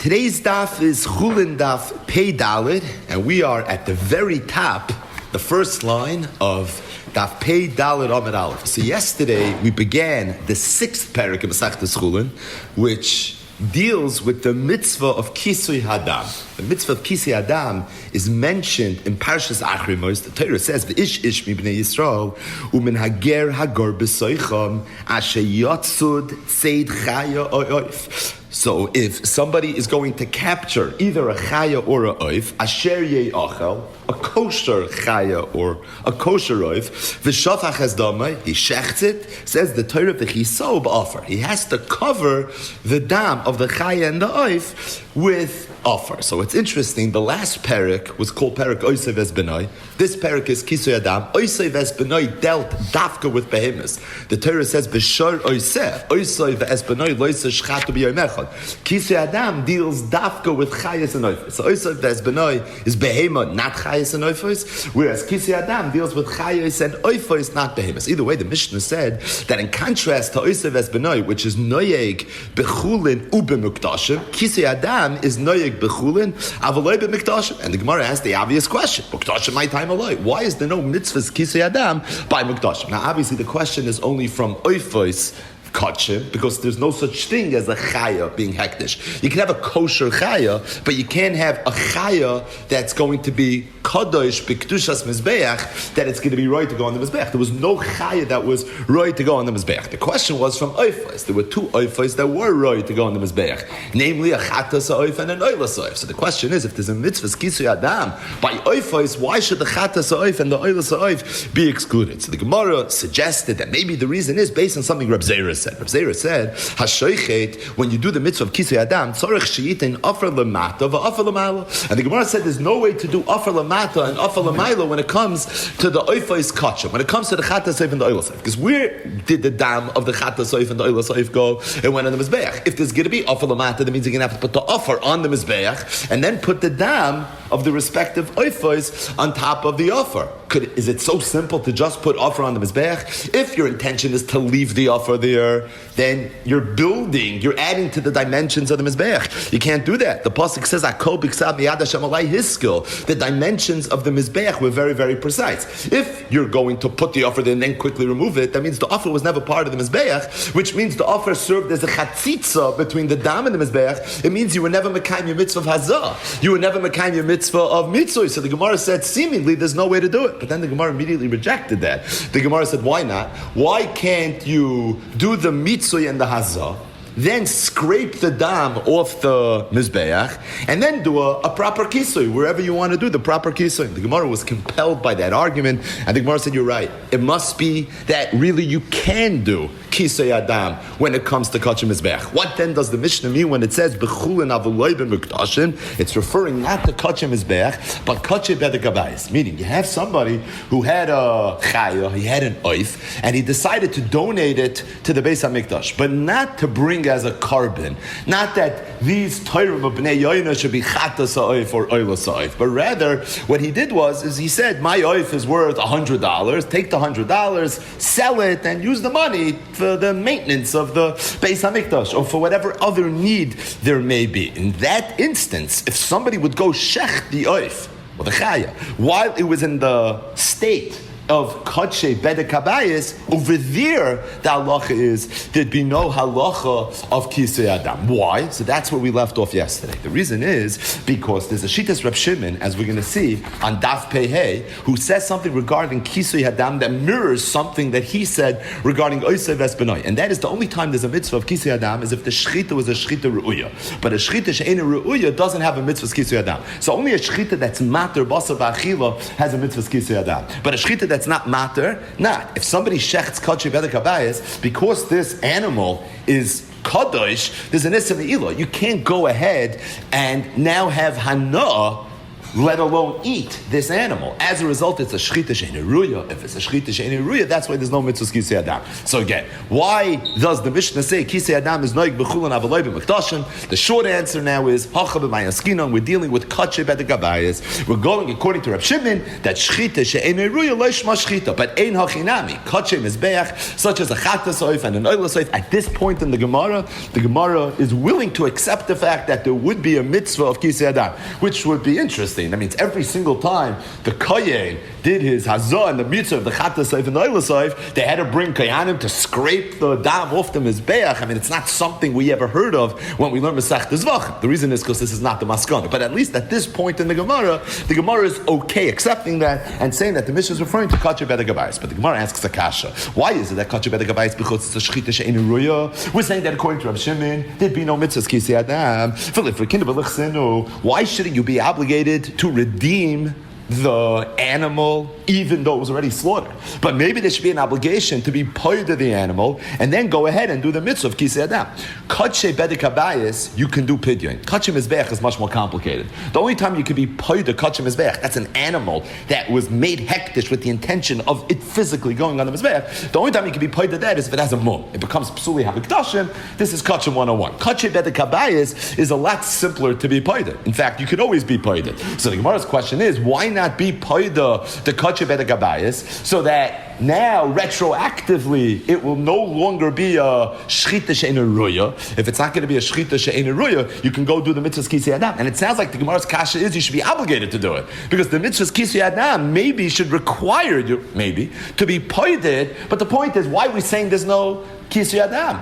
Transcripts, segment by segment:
Today's daf is Chulin daf Pei Dalet, and we are at the very top, the first line of daf Pei Dalet Amid Aleph. So yesterday we began the sixth parak of Masechtas Chulin, which deals with the mitzvah of Kisui Hadam. The mitzvah of Kisui Hadam is mentioned in Parshas Achrimos. The Torah says, "V'ish ish mibnei Yisrael u'min hager hagor b'soicham asher yatzud tzeid chaya oif." So if somebody is going to capture either a chaya or a oif, asher ye'achel, a kosher chaya or a kosher oif, v'shafach hasdamai, he shechts it, says the Torah, v'chiso b'offer. He has to cover the dam of the chaya and the oif with offer. So it's interesting, the last parak was called parak Oisei Ves Benoi. This parak is Kisui Adam. Oisei Ves Benoi dealt dafka with behemoths. The Torah says, B'shor Oisei, Oisei Ves Benoi, Loisei Shchatu B'yoymechon. Kisui Adam deals dafka with chayas and oifos. So Oisei Ves Benoi is behemoth, not chayas and oifos, whereas Kisui Adam deals with chayas and oifos, not behemoths. Either way, the Mishnah said that in contrast to Oisei Ves Benoi, which is Noyeg B'chulin U'B'Mukdashim, Kisui Adam is Noyeg B'chulin, Avaloi B'Mikdashim. And the Gemara asked the obvious question: Mukdashim, my time aloi. Why is there no mitzvahs Kisui Adam by Mukdashim? Now, obviously, the question is only from Oifos Kachim, because there's no such thing as a chaya being hektish. You can have a kosher chaya, but you can't have a chaya that's going to be kadosh b'kedushas mizbeach, that it's going to be right to go on the mizbeach. There was no chaya that was right to go on the mizbeach. The question was from oifos. There were two oifos that were right to go on the mizbeach, namely a chatas oif and an oilas oif. So the question is, if there's a mitzvah kisui adam by oifos, why should the chatas oif and the oilas oif be excluded? So the Gemara suggested that maybe the reason is based on something Reb Zera said. Reb Zera said, "Hashoichet, when you do the mitzvah of kisui adam, tzorich sheyitin offer lemata v'offer lemala." And the Gemara said, "There's no way to do offer lemata and offer lemaila when it comes to the oifos kachim, when it comes to the chatas oif and the oilas oif. Because where did the dam of the chatas oif and the oilas oif go? It went on the mizbeach. If there's going to be offer lemata, that means you're going to have to put the offer on the mizbeach and then put the dam of the respective oifos on top of the offer. Is it so simple to just put offer on the mizbeach? If your intention is to leave the offer there, then you're adding to the dimensions of the mizbeach. You can't do that. The pasuk says, "Akol b'ksav miyad Hashem alai hiskel." The dimensions of the mizbeach were very, very precise. If you're going to put the offer there and then quickly remove it, that means the offer was never part of the mizbeach, which means the offer served as a chatzitza between the dam and the mizbeach. It means you were never mekayim your mitzvah of hazah. You were never mekayim your mitzvah of mitzvah. So the Gemara said, seemingly, there's no way to do it. But then the Gemara immediately rejected that. The Gemara said, why not? Why can't you do the mitzvah and the hazah, then scrape the dam off the mizbeach, and then do a proper kisui, wherever you want to do the proper kisui? The Gemara was compelled by that argument, and the Gemara said, you're right. It must be that really you can do kisui adam when it comes to kachim mizbeach. What then does the Mishnah mean when it says b'chulin avaloi b'mukdashim? It's referring not to kachim mizbeach, but kachim bedekabayis. Meaning, you have somebody who had a chaya, he had an oif, and he decided to donate it to the Beis HaMikdash, but not to bring as a carbon. Not that these Torah of Bnei Yoina should be chatas ha'oif or oilas ha'oif, but rather what he did is he said, my oif is worth $100, take the $100, sell it, and use the money for the maintenance of the Beis HaMikdash, or for whatever other need there may be. In that instance, if somebody would go shech the oif, or the chaya, while it was in the state of Kadshe Bedekabayis, over there the halacha is there'd be no halacha of Kisui Adam. Why? So that's where we left off yesterday. The reason is because there's a Shitas Reb Shimon, as we're going to see on Daf Pei Hey, who says something regarding Kisui Adam that mirrors something that he said regarding Oisei Ves Benoi. And that is the only time there's a mitzvah of Kisui Adam is if the shchita was a shchita re'uya. But a shchita she'ena re'uya doesn't have a mitzvah of Kisui Adam. So only a shchita that's mater basar v'achila has a mitzvah of Kisui Adam. But a shchita that's not matter, not. If somebody shechts kadshe bedekabayis, because this animal is kadosh, there's an issa me'ilah. You can't go ahead and now have hana let alone eat this animal. As a result, it's a shchita she'eina ruya. If it's a shchita she'eina ruya, that's why there's no mitzvah kisei adam. So again, why does the Mishnah say kisei adam is noig b'chulin avaloi b'mekdashim? The short answer now is hacha b'mayaskinon. We're dealing with kache b'degabayis. We're going according to Reb Shimon that shchita she'eina ruya lo shma shchita, but ein hachinami kache mizbeach such as a chata soif and an oila soif. At this point in the Gemara is willing to accept the fact that there would be a mitzvah of kisei adam, which would be interesting. That means every single time the kohen did his hazah and the mitzvah of the chata soif and the oila soif, they had to bring kohanim to scrape the dam off the mizbeach. I mean, it's not something we ever heard of when we learn Masech Zvachim. The reason is because this is not the maskana. But at least at this point in the Gemara is okay accepting that and saying that the Mishnah is referring to kache b'degabayis. But the Gemara asks a kasha. Why is it that kache b'degabayis? Because it's a shchita she'eina ruya. We're saying that according to Reb Shimon, there'd be no mitzvahs kisei adam. Why shouldn't you be obligated to redeem the animal even though it was already slaughtered? But maybe there should be an obligation to be paid to the animal and then go ahead and do the mitzvah of kisei adam. Kache b'dekabayis, you can do pidyon. Kache mizbeach is much more complicated. The only time you can be paid to kache mizbeach, that's an animal that was made hektish with the intention of it physically going on the mizbeach. The only time you can be paid to that is if it has a mum. It becomes psuli hamikdashim. This is kache 101. Kache b'dekabayis is a lot simpler to be paid. In fact, you could always be paid. So the Gemara's question is, why not be paid the kache b'degabayis so that now retroactively it will no longer be a shchita she'eina ruya? If it's not going to be a shchita she'eina ruya, you can go do the mitzvahs kisei adam. And it sounds like the Gemara's kasha is you should be obligated to do it because the mitzvahs kisei adam maybe should require you to be paid. But the point is, why are we saying there's no kisei adam?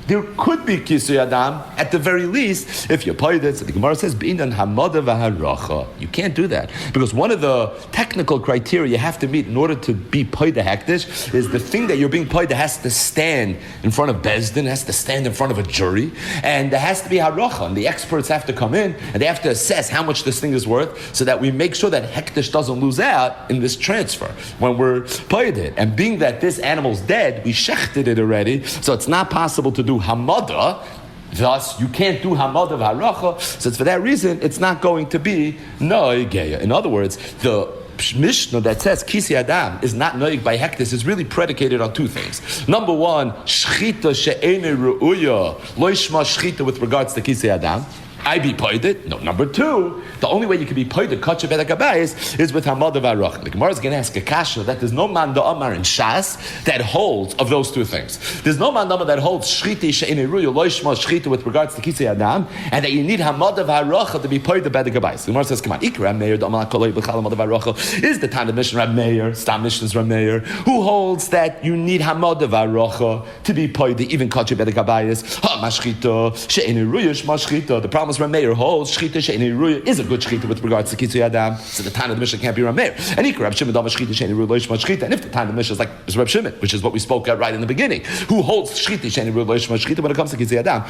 There could be kisei adam at the very least if you paid it. So the Gemara says b'inan hamada v'haracha. You can't do that because one of the technical criteria you have to meet in order to be paid the hektish is the thing that you're being paid has to stand in front of bezdin, has to stand in front of a jury, and there has to be haracha. And the experts have to come in and they have to assess how much this thing is worth, so that we make sure that hektish doesn't lose out in this transfer when we're paid it. And being that this animal's dead, we shechted it already, so it's not possible to do hamada. Thus, you can't do hamada v'haracha. So it's for that reason, it's not going to be noigeya. In other words, the Mishnah that says kisei adam is not noig by hektis is really predicated on two things. Number one, shchita she'eina ru'uya lo yishma shchita with regards to kisei adam. I be paid it. No. Number two, the only way you can be paid it kache b'degabayis is with hamada v'haracha. The Gemara is going to ask a kasha that there's no man da'amar in Shas that holds of those two things. There's no man da'amar that holds shchita she'eina ruya lo yishma shchita with regards to kisei adam, and that you need hamada v'haracha to be paid the b'degabayis. The Gemara says, come on, ikra Rab Meir da'amar koloi b'chal hamada v'haracha is the time of Mishnah Rab Meir, Stam Mishnah's Rab Meir, who holds that you need hamada v'haracha to be paid the even kache b'degabayis. Ha mashchita she'eina ruya shma shchita. The problem is Rab Meir holds shchita she'eina ruya is a good shchita with regards to kisei adam, so the time of the Mishnah can't be Rab Meir. And Rab Shimon dama shchita she'eina ruya lo yishma shchita. And if the time of the Mishnah is like Rab Shimon, which is what we spoke at right in the beginning, who holds shchita she'eina ruya lo yishma shchita when it comes to kisei adam,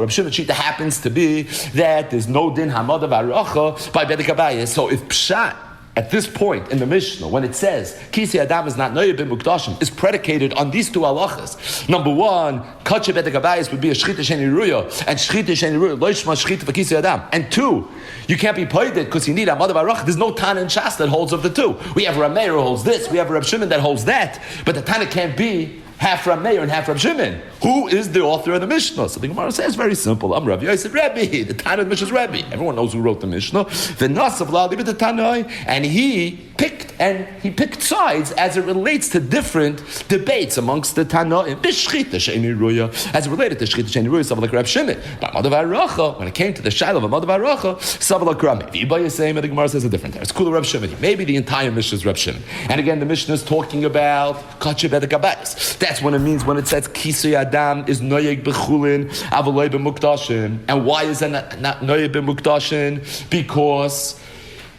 Rab Shimon shchita happens to be that there's no din hamada v'haracha by b'degabayis. So if pshat at this point in the Mishnah, when it says kisei adam is not noyeh b'mukdashim, is predicated on these two halachas. Number one, kache b'degabayis would be a shchita she'eina ruya, and shchita she'eina ruya lo yishma shchita for kisei adam. And two, you can't be paid it because you need hamada v'haracha. There's no Tana in Shas that holds of the two. We have Rab Meir who holds this, we have Rab Shimon that holds that, but the Tana can't be half Rab Meir and half Rab Shimon. Who is the author of the Mishnah? So the Gemara says very simple. I'm Rav Yosef Rebbe. The Tana of the Mishnah is Rebbe. Everyone knows who wrote the Mishnah. The Nasav La'alibit the Tanai, and he picked sides as it relates to different debates amongst the Tanaim. B'shchita she'eina ruya, as it related to shchita she'eina ruya, Savalak Rab Shimon. But Hamada v'haracha, when it came to the Shiloh of Hamada v'haracha, Savalak Rab. Maybe by saying the Gemara says a different thing. It's cool Rab Shimon. Maybe the entire Mishnah is Rab Shimon. And again, the Mishnah is talking about kache b'degabayis. That's what it means when it says kisei adam is noyeg b'chulin avaloi b'mukdashin. And why is that not noyeg b'mukdashin? Because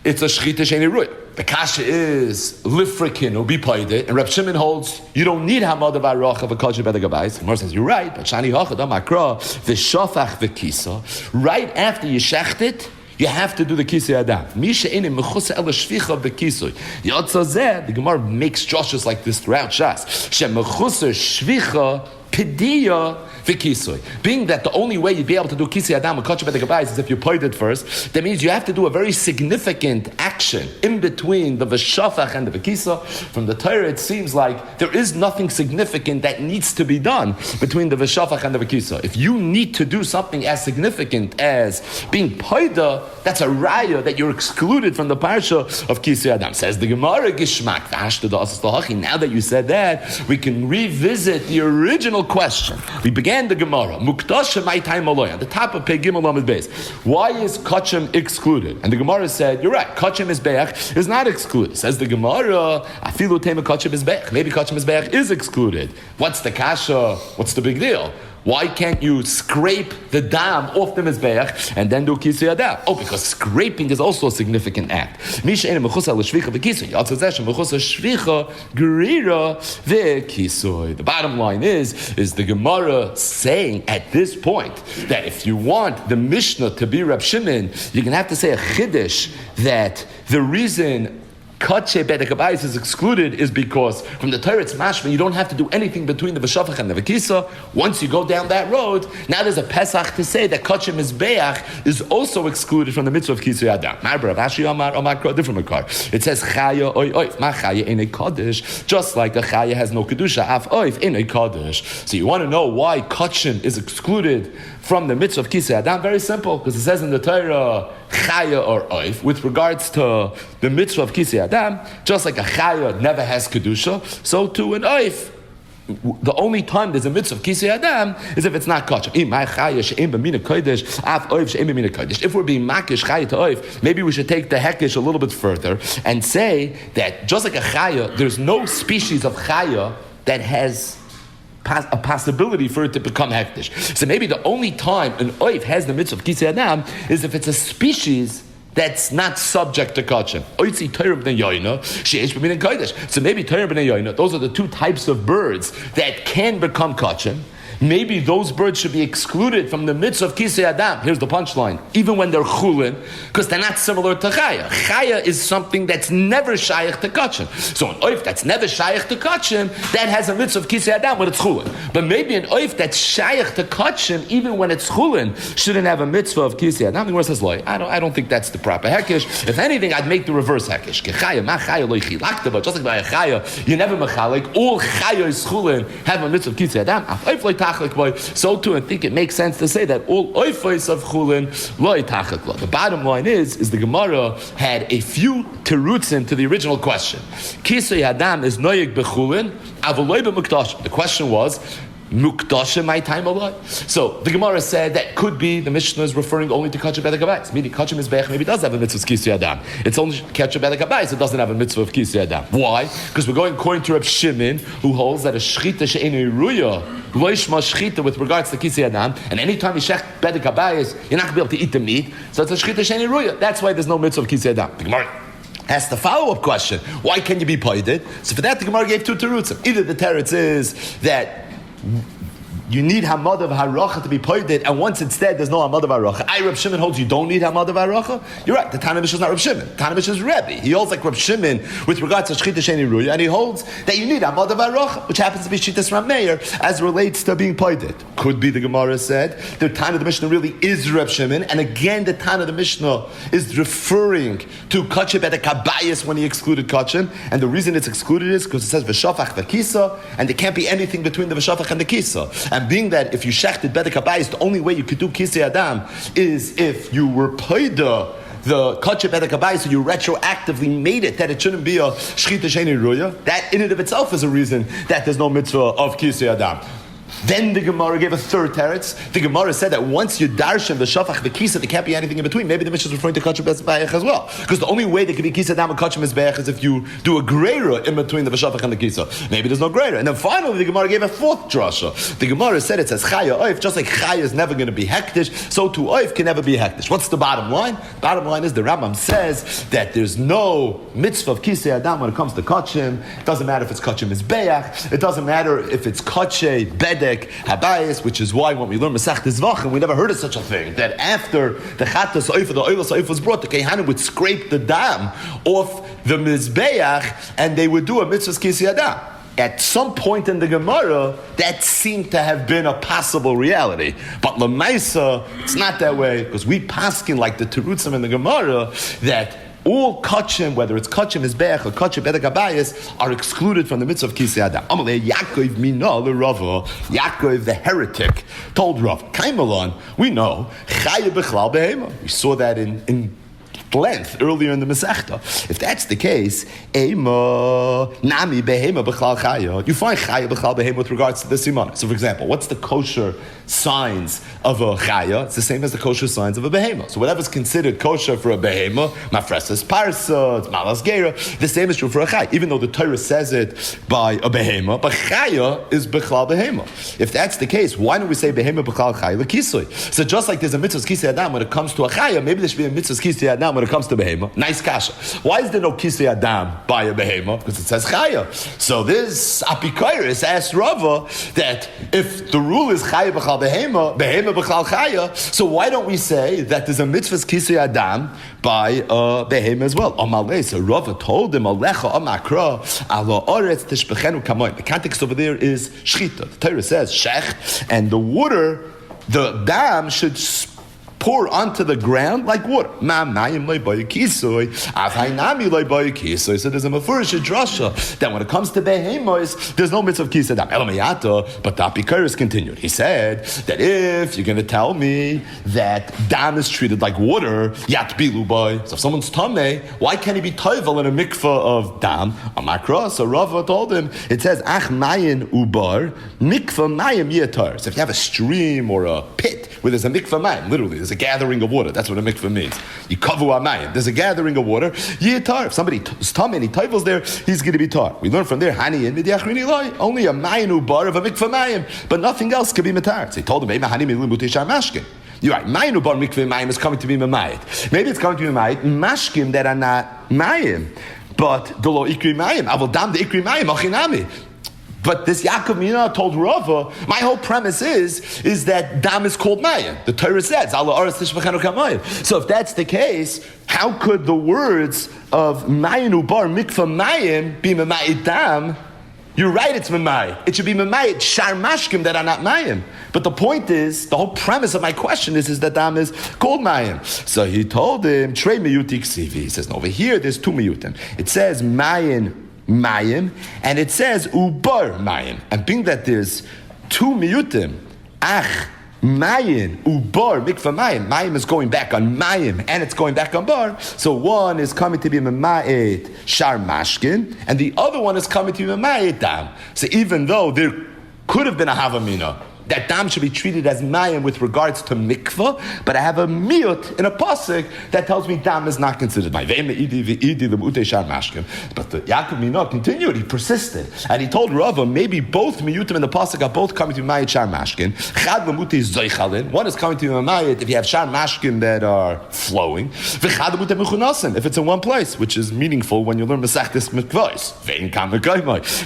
it's a shchita she'eina ruya. The kasha is lifrikin or be paid it, and Reb Shimon holds you don't need hamada v'haracha v'kache b'degabayis. Gemara says you're right, but shani hachad amakra v'shafach v'kisa. Right after you shecht it, you have to do the kisei adam. Misha inim mechusa el shvicha b'kisui. Yatzazeh, the Gemara makes drushes like this throughout Shas. She mechusa shvicha Pediya v'kisui. Being that the only way you'd be able to do kisui adam and kachim bedek habayis is if you paid it first, that means you have to do a very significant action in between the v'shafach and the v'kisa. From the Torah, it seems like there is nothing significant that needs to be done between the v'shafach and the v'kisa. If you need to do something as significant as being paida, that's a raya that you're excluded from the parsha of kisui adam. Says the Gemara, Gishmak. Now that you said that, we can revisit the original question. We began the Gemara. Muktasha my time aloy. At the top of Pei Gimel Lamed Beis. Why is kachim excluded? And the Gemara said, you're right, kachim mizbeach is not excluded. Says the Gemara, afilu tema kachim mizbeach. Maybe kachim mizbeach is excluded. What's the kasha? What's the big deal? Why can't you scrape the dam off the mizbeach and then do kisui adam? Oh, because scraping is also a significant act. The bottom line is the Gemara saying at this point that if you want the Mishnah to be Reb Shimon, you're going to have to say a chiddush that the reason Kache bedek habayis is excluded is because from the Torah it's mashma, you don't have to do anything between the v'shafach and the v'kisa. Once you go down that road, now there's a Pesach to say that Kache mizbeach is also excluded from the mitzvah of kisui adam. Different makar. It says chaya oy oif. Ma chaya in a kaddish, just like a chaya has no kedusha af oif in a kaddish. So you want to know why Kachin is excluded from the mitzvah of kisui adam? Very simple, because it says in the Torah chaya or oif with regards to the mitzvah of kisui adam. Just like a chaya never has kedusha, so too an oif. The only time there's a mitzvah of kisui adam is if it's not kachim. If we're being makish chaya to oif, maybe we should take the hekish a little bit further and say that just like a chaya, there's no species of chaya that has a possibility for it to become hektish. So maybe the only time an oif has the mitzvah of kisui adam is if it's a species that's not subject to kachim. Oitzi Torah b'nei yoina, she'esh b'minei kodesh. So maybe Torah b'nei yoina, those are the two types of birds that can become kachim. Maybe those birds should be excluded from the mitzvah of kisui adam. Here's the punchline. Even when they're chulin, because they're not similar to chaya. Chaya is something that's never shaykh to kachim. So an oif that's never shaykh to kachim, that has a mitzvah of kisui adam when it's chulin. But maybe an oif that's shaykh to kachim, even when it's chulin, shouldn't have a mitzvah of kisui adam. The Gemara says, loy, I don't think that's the proper hekish. If anything, I'd make the reverse hekish. Chaya, ma chaya loy chilakta, but just like by a chaya, you never mechalik. All chaya is chulin have a mitzvah of kisui adam. Oif loy tachlik. So too, I think it makes sense to say that all oifos of chulin loy tachlik. The bottom line is the Gemara had a few terutzim to the original question. Kisui adam is noyeg bechulin, avoloy b'mukdash. The question was, Mukdasha my time alone. So the Gemara said that could be the Mishnah is referring only to Kachim bedek habayis. Meaning Kachim mizbeach maybe does have a mitzvah of kisui adam. It's only Kachim bedek habayis. It doesn't have a mitzvah of kisui adam. Why? Because we're going according to Reb Shimon, who holds that a shchita she'enu ruya loishma shchita with regards to kisui adam, and anytime you shech bedek habayis, you're not going to be able to eat the meat. So it's a shchita she'enu ruya. That's why there's no mitzvah of kisui adam. The Gemara asked the follow-up question: why can you be paided? So for that, the Gemara gave two terutzim. Either the teretz is that you need hamad of haracha to be poided, and once it's dead, there's no hamad of haracha. Reb Shimon holds you don't need hamad of haracha. You're right. The Tana Mishnah is not Reb Shimon. Tana Mishnah is Rebbe. He holds like Reb Shimon with regards to shchita sheni ruya, and he holds that you need hamad of haracha, which happens to be shitas Rameir as relates to being poided. Could be the Gemara said the Tana of the Mishnah really is Reb Shimon, and again the Tana of the Mishnah is referring to kachim bedek habayis when he excluded kachim, and the reason it's excluded is because it says v'shafach v'kisa, and there can't be anything between the v'shafach and the kisa. And being that if you shechted bedek habayis, the only way you could do kisui adam is if you were paida the kachim bedek habayis, so you retroactively made it that it shouldn't be a shchita sheni ruya. That in and of itself is a reason that there's no mitzvah of kisui adam. Then the Gemara gave a third teretz. The Gemara said that once you darshan the shafach the kisa, there can't be anything in between. Maybe the Mishnah is referring to kachim bezbeach as well, because the only way there could be kisa dam and kachim bezbeach is if you do a greira in between the shafach and the kisa. Maybe there's no greira. And then finally, the Gemara gave a fourth drasha. The Gemara said it says chaya oif, just like chaya is never going to be hektish, so too oif can never be hektish. What's the bottom line? The bottom line is the Rambam says that there's no mitzvah of kisa adam when it comes to kachim. It doesn't matter if it's kachim bezbeach. It doesn't matter if it's kache bedek habayis, which is why when we learn Masech Zvachim, we never heard of such a thing. That after the Chatas Oifa, the Oilas Oifa was brought, the Kehanim would scrape the dam off the Mizbeach and they would do a mitzvah kisui adam. at some point in the Gemara, that seemed to have been a possible reality. But Lamaisa, it's not that way, because we paskin like the Terutzim in the Gemara, that all kachim, whether it's kachim mizbeach or kachim bedek habayis, are excluded from the mitzvah of kisei adam. Amalei Yaakov mina l'Rava. Yaakov the heretic told Rav, Kaimalon, we know chaya b'chlal behema. We saw that in length earlier in the Masechta. If that's the case, Ema Nami Behema B'chlal Chaya, you find Chaya B'chlal Behema with regards to the Simana. So, for example, what's the kosher signs of a Chaya? It's the same as the kosher signs of a Behema. So, whatever's considered kosher for a Behema, Mafresas Parsa, it's Malas Gera, the same is true for a Chaya. Even though the Torah says it by a Behema, but Chaya is B'chlal Behema. If that's the case, why don't we say Behema B'chlal Chaya L'Kisui? So, just like there's a mitzvah Kisei Adam when it comes to a Chaya, maybe there should be a mitzvah Kisei Adam when it comes to behema. Nice kasha. Why is there no kisei adam by a behema? Because it says chaya. So this apikairis asked Rava that if the rule is chaya b'chal behema, behema b'chal chaya, so why don't we say that there's a mitzvah kisei adam by a behema as well? Amalei. So Rava told him, Alecha amakra ala oretz tishbechenu kamoy. The context over there is shchita. The Torah says shech, and the water, the dam should pour onto the ground like water. So there's a mafurish drasha that when it comes to behemos, there's no mitzvah of kisei adam. But the Apikaris continued. He said that if you're going to tell me that dam is treated like water, yat bilu boy. So if someone's tameh, why can't he be toivel in a mikveh of dam? Amakra. So Rava told him, it says ach mayin ubar mikveh mayim yetar. So if you have a stream or a pit where there's a mikveh mayim, literally there's a gathering of water. That's what a mikveh means. You kavu amayim. There's a gathering of water. Yitar. If somebody is tummy and he tivels there, he's going to be tar. We learn from there, hani and midyachrini loy. Only a mayin ubar of a mikveh mayim, but nothing else can be matar. So he told him, "Maybe hani milu mutishar mashkin." You're right. Mayin ubar mikveh mayim is coming to be mamayit. Maybe it's coming to be mamayit mashkim that are not mayim, but the lo ikri mayim. Avol dam the ikri mayim achinami. But this Yaakov Mina told Rava, my whole premise is that dam is called mayim. The Torah says, Allah aras tishbechenu kamayim. So if that's the case, how could the words of mayin ubar mikvah mayim be mamayit dam? You're right, it's mamayit. It should be mamayit shar mashkim that are not mayim. But the point is, the whole premise of my question is that dam is called mayim. So he told him, trei miyuti ksivi. He says, no, over here there's two miyutim. It says mayin mayim, and it says ubar mayim. And being that there's two miyutim, ach mayin ubar mikvah mayim. Mayim is going back on mayim, and it's going back on bar. So one is coming to be mamayit shar mashkin, and the other one is coming to be mamayit dam. So even though there could have been a havamina that dam should be treated as mayim with regards to mikvah, but I have a miyut in a pasuk that tells me dam is not considered mayim. But the Yaakov Mina continued, he persisted, and he told Rava, maybe both miyutim in the pasuk are both coming to mayit shar mashkin. Chad lemuti zoichalin. One is coming to mayit if you have shar mashkin that are flowing. V'chad lemuti mechunasin if it's in one place, which is meaningful when you learn mesachtes mikvos.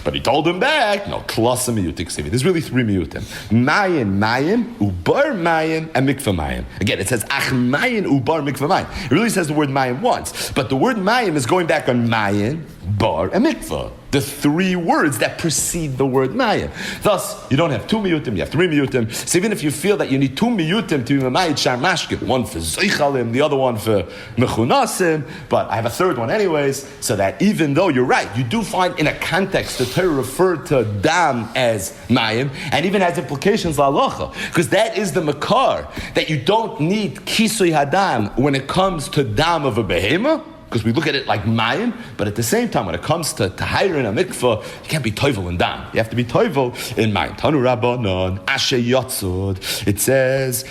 But he told him back, no, klasa miyutik sivi. There's really three miyutim. Mayim, ubar mayim, and mikvah mayim. Again, it says ach mayim, ubar, mikvah mayim. It really says the word mayim once, but the word mayim is going back on mayim, bar, and mikvah. The three words that precede the word mayim. Thus, you don't have two miyutim, you have three miyutim. So even if you feel that you need two miyutim to be mayit shar mashkin, one for zoichalim, the other one for mechunasim, but I have a third one anyways, so that even though you're right, you do find in a context the Torah referred to dam as mayim, and even has implications la halacha, because that is the makar, that you don't need kisui hadam when it comes to dam of a behema, because we look at it like mayim, but at the same time, when it comes to tahir in a mikvah, you can't be toivel in dam. You have to be toivel in mayim. Tanu Rabbanon, Asher Yotzod. It says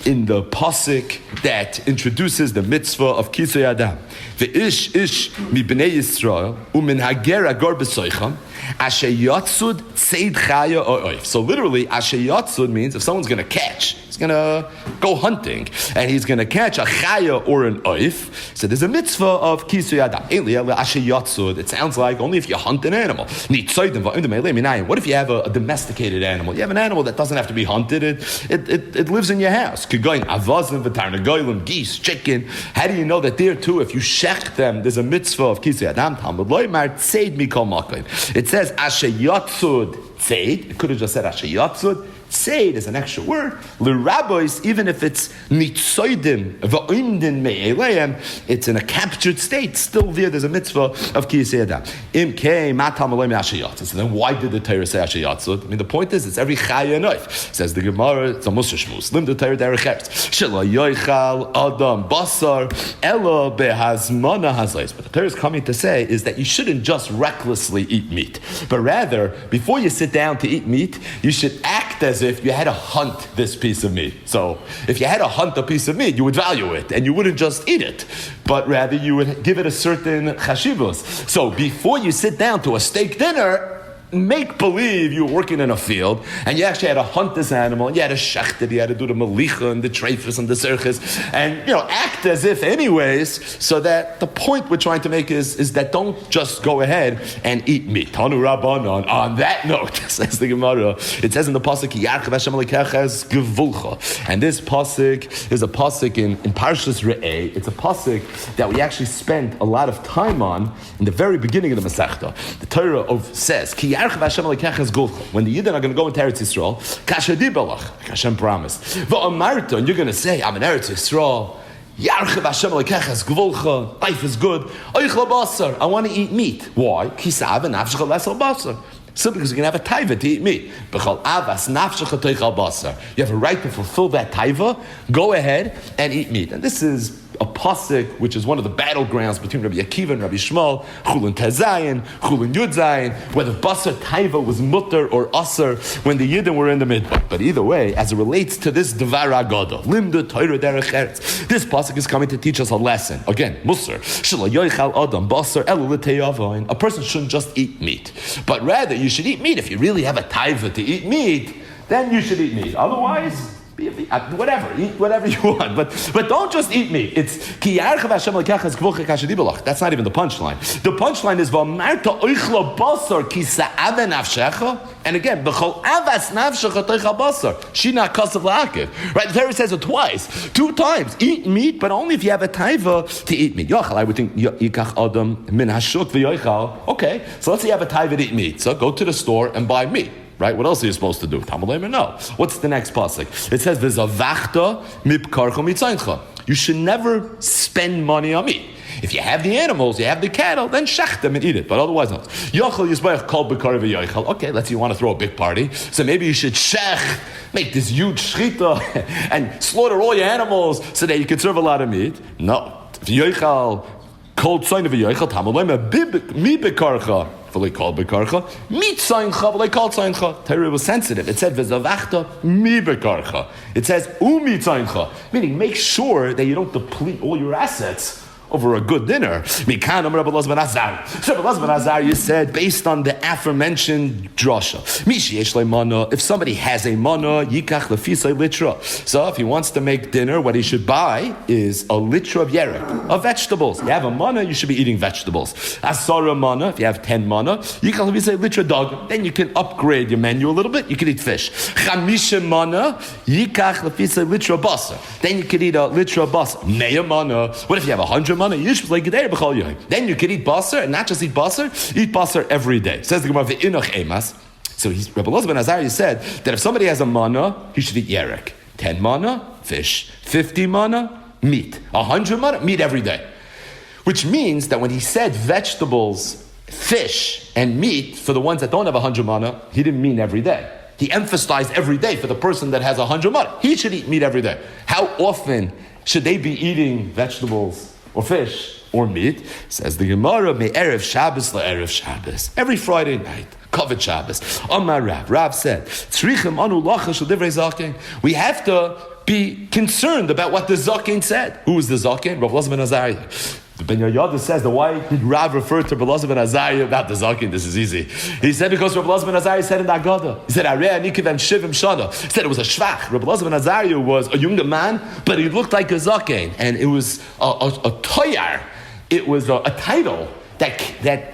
in the pasuk that introduces the mitzvah of kisei adam, ve'ish ish mi bnei Yisrael umin hager agor b'soicham asher yotzud tzeid chaya oif. So literally, asher yotzud means if someone's going to catch. He's going to go hunting, and he's going to catch a chaya or an oif. So there's a mitzvah of kisui adam. It sounds like only if you hunt an animal. What if you have a domesticated animal? You have an animal that doesn't have to be hunted. It lives in your house. Geese, chicken. How do you know that there too, if you shech them, there's a mitzvah of kisui adam? It says asher yatzud tzeid. It could have just said asher yatzud. Tzeid is an extra word. L'rabbis, even if it's nitzoidim va'imdin me'eleim, it's in a captured state. Still there's a mitzvah of kisei adam. Imkei matam aleim asher yatzud. So then why did the Torah say asher yatzud? I mean, the point is, it's every chaya noif. Says the Gemara, it's a musar shmuz. Lim the Torah derech eretz. Shelo yoichal adam basar elo behazmana hazais. But the Torah is coming to say is that you shouldn't just recklessly eat meat, but rather, before you sit down to eat meat, you should act as if you had to hunt this piece of meat. So if you had to hunt a piece of meat, you would value it, and you wouldn't just eat it, but rather you would give it a certain chashivos. So before you sit down to a steak dinner, make believe you were working in a field and you actually had to hunt this animal, and you had to shecht it, you had to do the malicha and the treifus and the serchis, and act as if anyways, so that the point we're trying to make is that don't just go ahead and eat meat. Tanu Rabbanon. On that note, says the Gemara, it says in the pasuk, Yarchav Hashem Elokecha gevulcha, and this pasuk is a pasuk in Parshas Re'eh. It's a pasuk that we actually spent a lot of time on in the very beginning of the Masechta. The Torah says, when the Yidden are going to go into Eretz Yisrael, like Hashem promised, and you're going to say, I'm in Eretz Yisrael, life is good, I want to eat meat. Why? Simply because you're going to have a taiva to eat meat. You have a right to fulfill that taiva. Go ahead and eat meat. And this is a pasuk which is one of the battlegrounds between Rabbi Akiva and Rabbi Shmuel, Chulin Tezayin, Chulin Yudzayin, whether basar taiva was mutter or aser when the Yidden were in the midbar. But either way, as it relates to this Dvar Agada, Limdu Torah Derech Eretz, this pasuk is coming to teach us a lesson. Again, Musar, Shelo Yoichal Adam Basar Elu L'Teyavayin. A person shouldn't just eat meat, but rather you should eat meat. If you really have a taiva to eat meat, then you should eat meat. Otherwise, whatever, eat whatever you want, but don't just eat meat. It's ki yarchav Hashem Elokecha gevulcha kashadibalach. That's not even the punchline. The punchline is v'amarta oichla basar ki sa'ava nafshecha. And again, b'chol avas nafshecha toichal basar shina kasav la'akiv. Right? The Torah says it twice, 2 times. Eat meat, but only if you have a taiva to eat meat. Yochal, I would think yikach adam min hashuk v'yoichal. Okay, so let's say you have a taiva to eat meat. So go to the store and buy meat. Right? What else are you supposed to do? Tamalim or no? What's the next pasuk? It says, "V'zavachta mipkarcha mitzayncha." You should never spend money on meat. If you have the animals, you have the cattle, then shech them and eat it. But otherwise, not. Yochel yisbayach kol b'kar v'yochel. Okay, let's say you want to throw a big party, so maybe you should shech, make this huge shchita, and slaughter all your animals so that you can serve a lot of meat. No, v'yochel kol tzayin v'yochel tamalim mi b'karcha. Torah was sensitive. It said v'zavachta mi bekarcha. It says umi tzayincha, meaning make sure that you don't deplete all your assets over a good dinner. Mikan Rabbi Elazar ben Azar. So Rabbi Elazar ben Azar, you said, based on the aforementioned drasha, Mishi yesh mana. If somebody has a mana, yikach lefisay litra. So if he wants to make dinner, what he should buy is a litra of yerek, of vegetables. You have a mana, you should be eating vegetables. Asara mana, if you have 10 mana, yikach lefisay litra dog. Then you can upgrade your menu a little bit. You can eat fish. Chamisha mana, yikach lefisay litra basar. Then you can eat a litra of basar. Meya mana. What if you have 100 mana? Then you could eat basar, and not just eat basar every day. Says the Gemara, v'inach emas. So Rabbi Elazar ben Azariah said that if somebody has a mana, he should eat yerek. 10 mana, fish. 50 mana, meat. 100 mana, meat every day. Which means that when he said vegetables, fish, and meat for the ones that don't have 100 mana, he didn't mean every day. He emphasized every day for the person that has 100 mana. He should eat meat every day. How often should they be eating vegetables or fish or meat? Says the Gemara, me erev Shabbos la erev Shabbos. Every Friday night, covered Shabbos. Amar Rav said, tzrichim anu lacha shel divrei zaken. We have to be concerned about what the zaken said. Who was the zaken? Rav Elazar ben Azariah. The Ben Yoyada says that why did Rav refer to Rabbi Elazar ben Azariah about the Zakin? This is easy. He said because Rabbi Elazar ben Azariah said in the Agada, he said Areh Nikiv and Shivim Shana. He said it was a shvach. Rabbi Elazar ben Azariah was a younger man, but he looked like a Zakin, and it was a toyar. It was a title that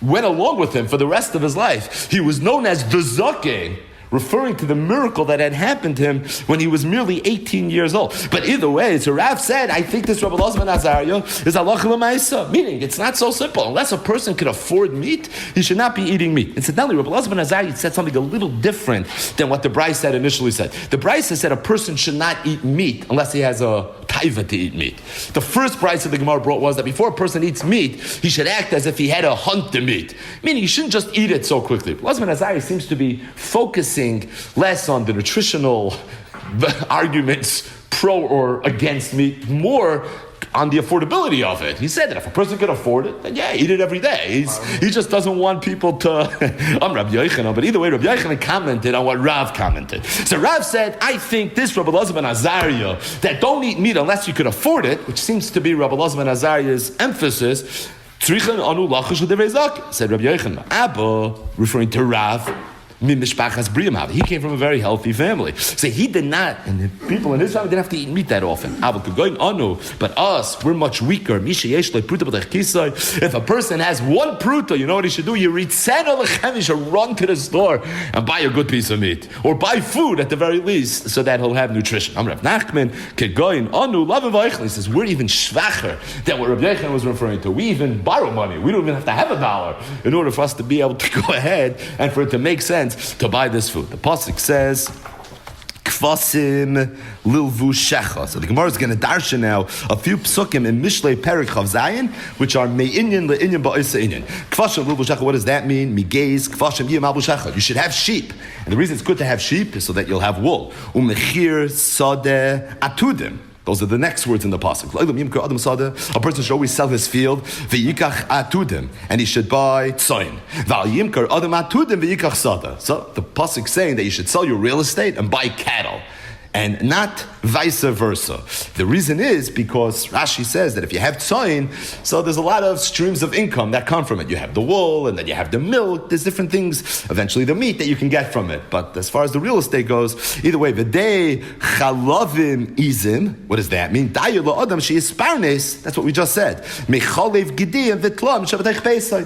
went along with him for the rest of his life. He was known as the Zakin, referring to the miracle that had happened to him when he was merely 18 years old. But either way, so Rav said, I think this Rabbi Elazar ben Azariah is halacha l'maisa, meaning it's not so simple. Unless a person can afford meat, he should not be eating meat. Incidentally, Rabbi Elazar ben Azariah said something a little different than what the Bryce said initially said. The Bryce said a person should not eat meat unless he has a taiva to eat meat. The first Bryce that the Gemara brought was that before a person eats meat, he should act as if he had a hunt the meat. Meaning he shouldn't just eat it so quickly. Rabbi Elazar ben Azariah seems to be focusing less on the nutritional arguments pro or against meat, more on the affordability of it. He said that if a person can afford it, then yeah, eat it every day. He just doesn't want people to I'm Rabbi Yochanan, but either way, Rabbi Yochanan commented on what Rav commented. So Rav said, I think this Rabbi Elazar ben Azariah, that don't eat meat unless you can afford it, which seems to be Rabbi Elazar ben Azariah's emphasis, said Rabbi Yochanan. Abba, referring to Rav, he came from a very healthy family. So he did not, and the people in his family didn't have to eat meat that often. But us, we're much weaker. If a person has one pruta, you know what he should do? You read he should run to the store and buy a good piece of meat. Or buy food at the very least, so that he'll have nutrition. Rav Nachman, he says, we're even schwacher than what Rabbi Yochanan was referring to. We even borrow money. We don't even have to have $1 in order for us to be able to go ahead and for it to make sense to buy this food. The pasuk says, Kvasim lilvu shecha. So the Gemara is going to darshan now a few psukim in Mishlei Perek Chav Zayin, which are me'inyan le'inyan ba'isa inyan. Kvasim lilvu shecha, what does that mean? Migez, kvasim yim abu shecha. You should have sheep. And the reason it's good to have sheep is so that you'll have wool. Umechir sadeh atudim. Those are the next words in the pasuk. A person should always sell his field, and he should buy tzoyin. So the pasuk is saying that you should sell your real estate and buy cattle, and not vice versa. The reason is because Rashi says that if you have tzoyin, so there's a lot of streams of income that come from it. You have the wool, and then you have the milk. There's different things, eventually the meat that you can get from it. But as far as the real estate goes, either way, v'dei chalavim izim, what does that mean? That's what we just said.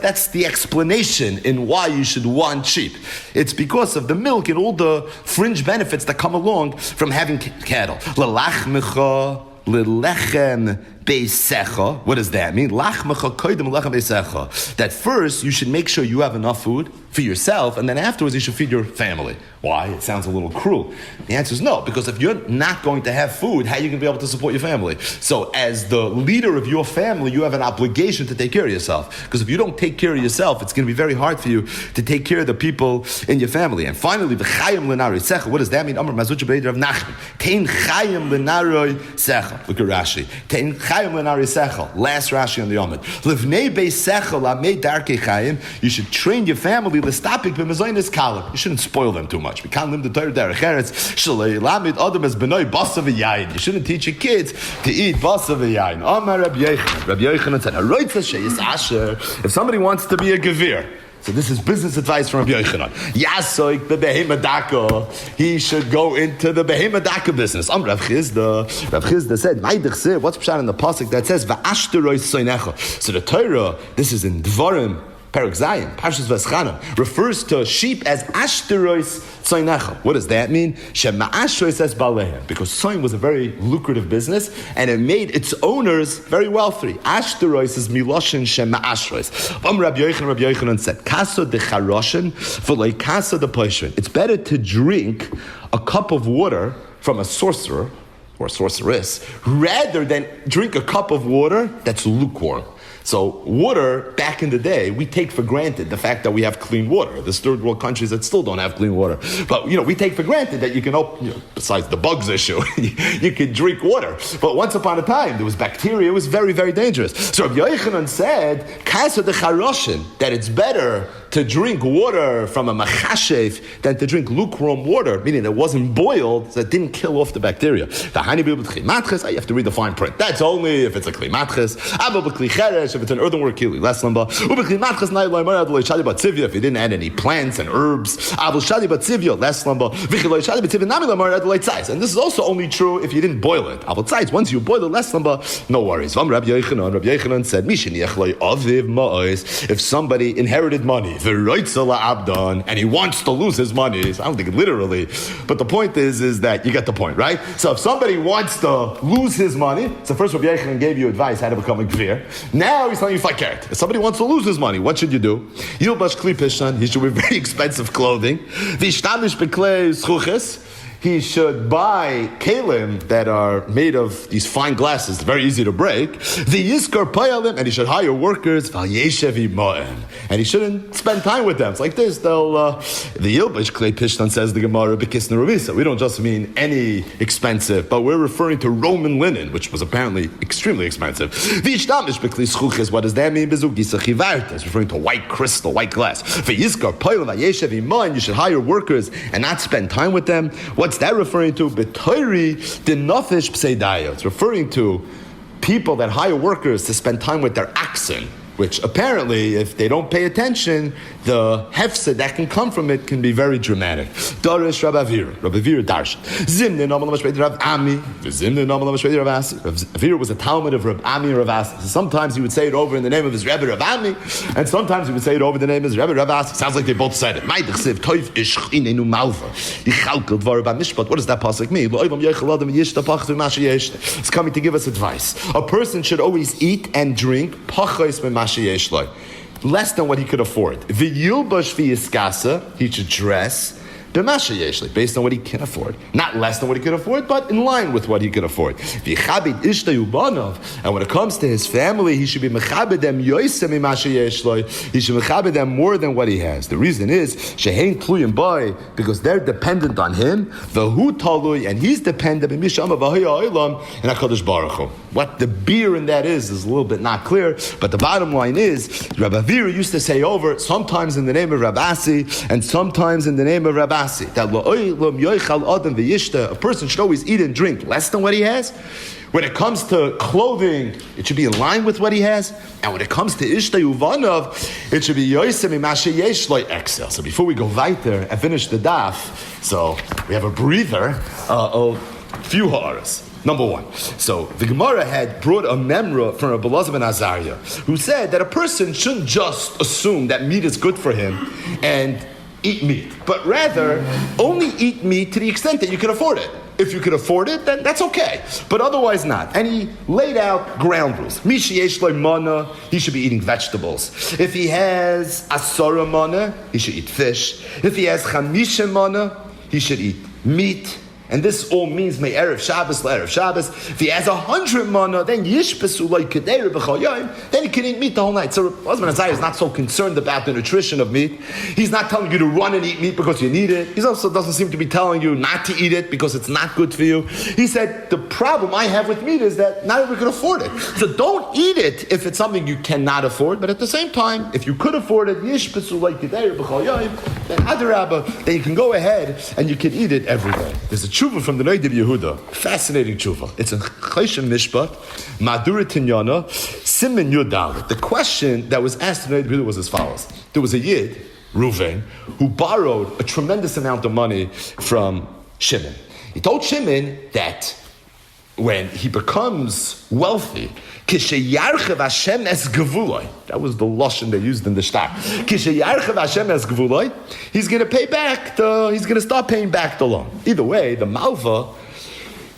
That's the explanation in why you should want sheep. It's because of the milk and all the fringe benefits that come along from having cattle. L'lachmecha, l'lechem beisecha. What does that mean? Lachmecha koydem lechem beisecha. That first you should make sure you have enough food for yourself, and then afterwards you should feed your family. Why? It sounds a little cruel. The answer is no, because if you're not going to have food, how are you going to be able to support your family? So as the leader of your family, you have an obligation to take care of yourself. Because if you don't take care of yourself, it's going to be very hard for you to take care of the people in your family. And finally, the chayim l'naroi secha. What does that mean? Amar mazucha b'eder of Nachman. Tein chayim l'naroi secha. Look at Rashi. Tein chayim l'naroi secha. Last Rashi on the Yomid. Livnei beisecha lamei darkei chayim. You should train your family l'stapik b'mezoynes kalim. You shouldn't spoil them too much. You shouldn't teach your kids to eat basa v'yayin. Amar Rabbi Yochanan. Rabbi Yochanan said, if somebody wants to be a gevir, so this is business advice from Rabbi Yochanan. Yasoik the behemadaka. He should go into the behemadaka business. Rav Chizda. Rav Chizda said, what's pshat in the pasuk that says va'ashteroi soinecha? So the Torah, this is in Dvarim, Perek Zayin, Parshas Vaschana, refers to sheep as ashtarois tzoinecha. What does that mean? Shema ashtarois as balehem. Because tzoin was a very lucrative business, and it made its owners very wealthy. Ashtarois is miloshin shema ashtarois. Rabbi Yochanan said, Kasa de charoshin v'lei kasa de poishrin. It's better to drink a cup of water from a sorcerer or sorceress, rather than drink a cup of water that's lukewarm. So water, back in the day, we take for granted the fact that we have clean water. There's third world countries that still don't have clean water. But, we take for granted that you can besides the bugs issue, you can drink water. But once upon a time, there was bacteria. It was very, very dangerous. So Rabbi Yochanan said, that it's better to drink water from a machashev than to drink lukewarm water, meaning it wasn't boiled, so it didn't kill off the bacteria. You have to read the fine print. That's only if it's a klimatches. If it's an earthenware kili, less lamba. If you didn't add any plants and herbs, less lamba. And this is also only true if you didn't boil it. Once you boil it, less lamba, no worries. Rabbi Yochanan said, if somebody inherited money, and he wants to lose his money, so I don't think literally, but the point is that you get the point, right? So if somebody wants to lose his money, so first Rabbi Yochanan gave you advice how to become a gvir. Now he's telling you fakert. If somebody wants to lose his money, what should you do? Yilbash kli pishan. He should wear very expensive clothing. Vishtamish beklei schuches. He should buy kalim that are made of these fine glasses, very easy to break. The yiskar payalim, and he should hire workers. And he shouldn't spend time with them. It's like this. They'll the Yilbash Klei Pishtan says the Gemara Bekisna Ravisa. We don't just mean any expensive, but we're referring to Roman linen, which was apparently extremely expensive. Vishtamish Beklei Schuches. What does that mean? It's referring to white crystal, white glass. For yiskar payalim, you should hire workers and not spend time with them. What's that referring to? B'toiri denofish pseidaya. It's referring to people that hire workers to spend time with their oxen, which apparently, if they don't pay attention, the hefsed that can come from it can be very dramatic. Darish Rabbi Avir Darsh. Zimnin Nomal Mashvedi Rav Ami. Zimnin Nomal Mashvedi Rav Asi. Rav Avir was a Talmud of Rav Ami Rav Asi. Sometimes he would say it over in the name of his Rebbe Rav Ami, and sometimes he would say it over the name of his Rebbe Rav Asi. Sounds like they both said it. What does that pasuk mean? It's coming to give us advice. A person should always eat and drink less than what he could afford. V'yilbash v'yiskasa, he should dress based on what he can afford. Not less than what he can afford, but in line with what he can afford. And when it comes to his family, he should be mechabed them yoisem imashe yeshloi. He should mechabed them more than what he has. The reason is shehein tluyim boy, because they're dependent on him. V'hu talui, and he's dependent in mishama v'haya olam and Hakadosh Baruch Hu. What the beer in that is a little bit not clear, but the bottom line is Rabbi Avira used to say over sometimes in the name of Rabasi and sometimes in the name of Rabasi that a person should always eat and drink less than what he has. When it comes to clothing, it should be in line with what he has. And when it comes to Ishta Yuvanov, it should be Yosem Imashe Yeshloi Excel. So before we go weiter and finish the daf, so we have a breather of few ha'aras. Number one. So the Gemara had brought a memra from Rabbi Elazar ben Azariah, who said that a person shouldn't just assume that meat is good for him and eat meat, but rather only eat meat to the extent that you can afford it. If you can afford it, then that's okay, but otherwise not. And he laid out ground rules. Mishi yeshloi mana, he should be eating vegetables. If he has asara mana, he should eat fish. If he has chamisha mana, he should eat meat. And this all means may erev Shabbos la erev Shabbos. If he has 100 mana, then yishpesu like kedera b'chayim, then he can eat meat the whole night. So Husband Isaiah is not so concerned about the nutrition of meat. He's not telling you to run and eat meat because you need it. He also doesn't seem to be telling you not to eat it because it's not good for you. He said the problem I have with meat is that not everyone can afford it. So don't eat it if it's something you cannot afford. But at the same time, if you could afford it, yishpesu like kedera b'chayim, then adarabba, then you can go ahead and you can eat it every day. There's a tshuva from the Noid of Yehuda. Fascinating tshuva. It's a Choshen Mishpat, Madura Tinyana, Simen Yudal. The question that was asked to Noid of Yehuda was as follows. There was a Yid, Ruvain, who borrowed a tremendous amount of money from Shimon. He told Shimon that when he becomes wealthy, Kishayarchev Hashem es gevuloi. That was the lashon they used in the shtar. Kishayarchev Hashem es gevuloi. He's going to pay back he's going to start paying back the loan. Either way, the Malva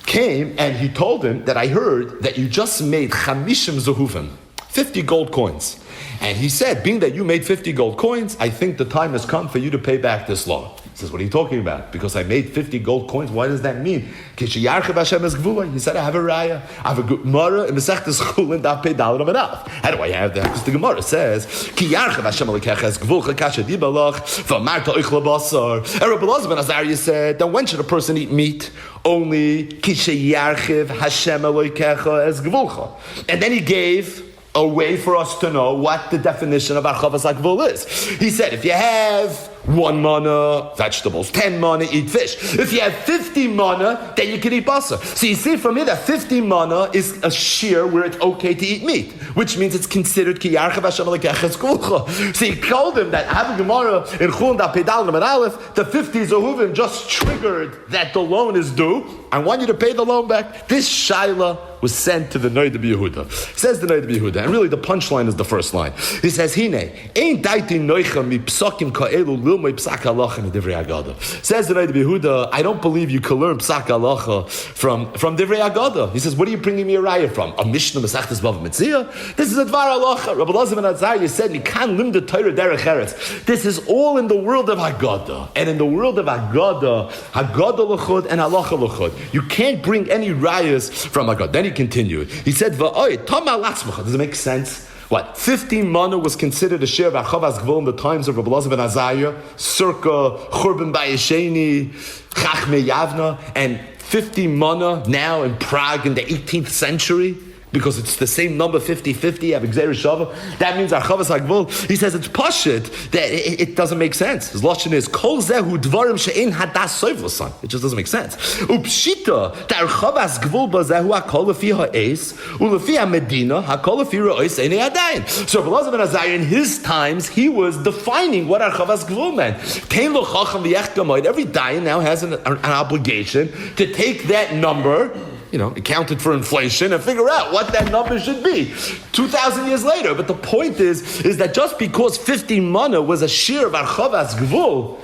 came and he told him that I heard that you just made chamishim zehuvim, 50 gold coins. And he said, being that you made 50 gold coins, I think the time has come for you to pay back this loan. He says, what are you talking about? Because I made 50 gold coins. What does that mean? He said, I have a raya. I have a Gemara in Masechtas Chulin daf pei daled amud aleph. How do I have that? Because the Gemara says, Ki yarchav Hashem alekecha es gvulcha kasher dibalach v'amarta oichle basar. And Rabbi Elazar ben Azariah said, then when should a person eat meat? Only ki sheyarchiv Hashem alekecha es gvulcha. And then he gave a way for us to know what the definition of Archavas HaGvul is. He said, if you have 1 mana, vegetables, 10 mana, eat fish. If you have 50 mana, then you can eat basar. So you see from here that 50 mana is a shear where it's okay to eat meat, which means it's considered ki yarchav Hashem alekeches gvulcha. So he told him that having Gemara in Chulin daf pei daled amud aleph, the 50 Zehuvim just triggered that the loan is due. I want you to pay the loan back. This shaila was sent to the Noida B'Yehuda. Says the Noida B'Yehuda, and really the punchline is the first line. He says, Hine, ein daiti noicha mi psakim ka'elu lilmoi psak halacha midivrei Agada. Says the Noida B'Yehuda, I don't believe you can learn psak halacha from divrei Agada. He says, what are you bringing me a raya from? A Mishnah Masechtas Bava Metzia? This is a dvar halacha. Rabbi Elazar ben Azariah said, Mikan lim de Torah derech eretz. This is all in the world of Agada. And in the world of Agada l'chud and halacha l'chud. You can't bring any rayas from Agada. Then he continued. He said, does it make sense? What? 15 mana was considered a share of Archavas Gvul in the times of Rabbi Elazar ben Azariah, circa Churban Bayesheni, Chachmei Yavna, and 50 mana now in Prague in the 18th century? Because it's the same number, 50-50, have Gzeir Shava. That means Archavas HaGvul. He says it's pashut, that it doesn't make sense. His lashon is, Kol zehu dvarim she'en hadas soivlasan. It just doesn't make sense. Upshita, the Archavas HaGvul bazehu hakol lefi ha'es, ulefi ha'medina, hakol lefi ra'os einei adayin. So Rabbi Elazar ben Azariah, in his times, he was defining what Archavas HaGvul meant. Tein lo chacham v'yech gamoid. Every dayan now has an obligation to take that number, accounted for inflation, and figure out what that number should be 2,000 years later. But the point is that just because 50 mana was a shear of Archavas Gvul,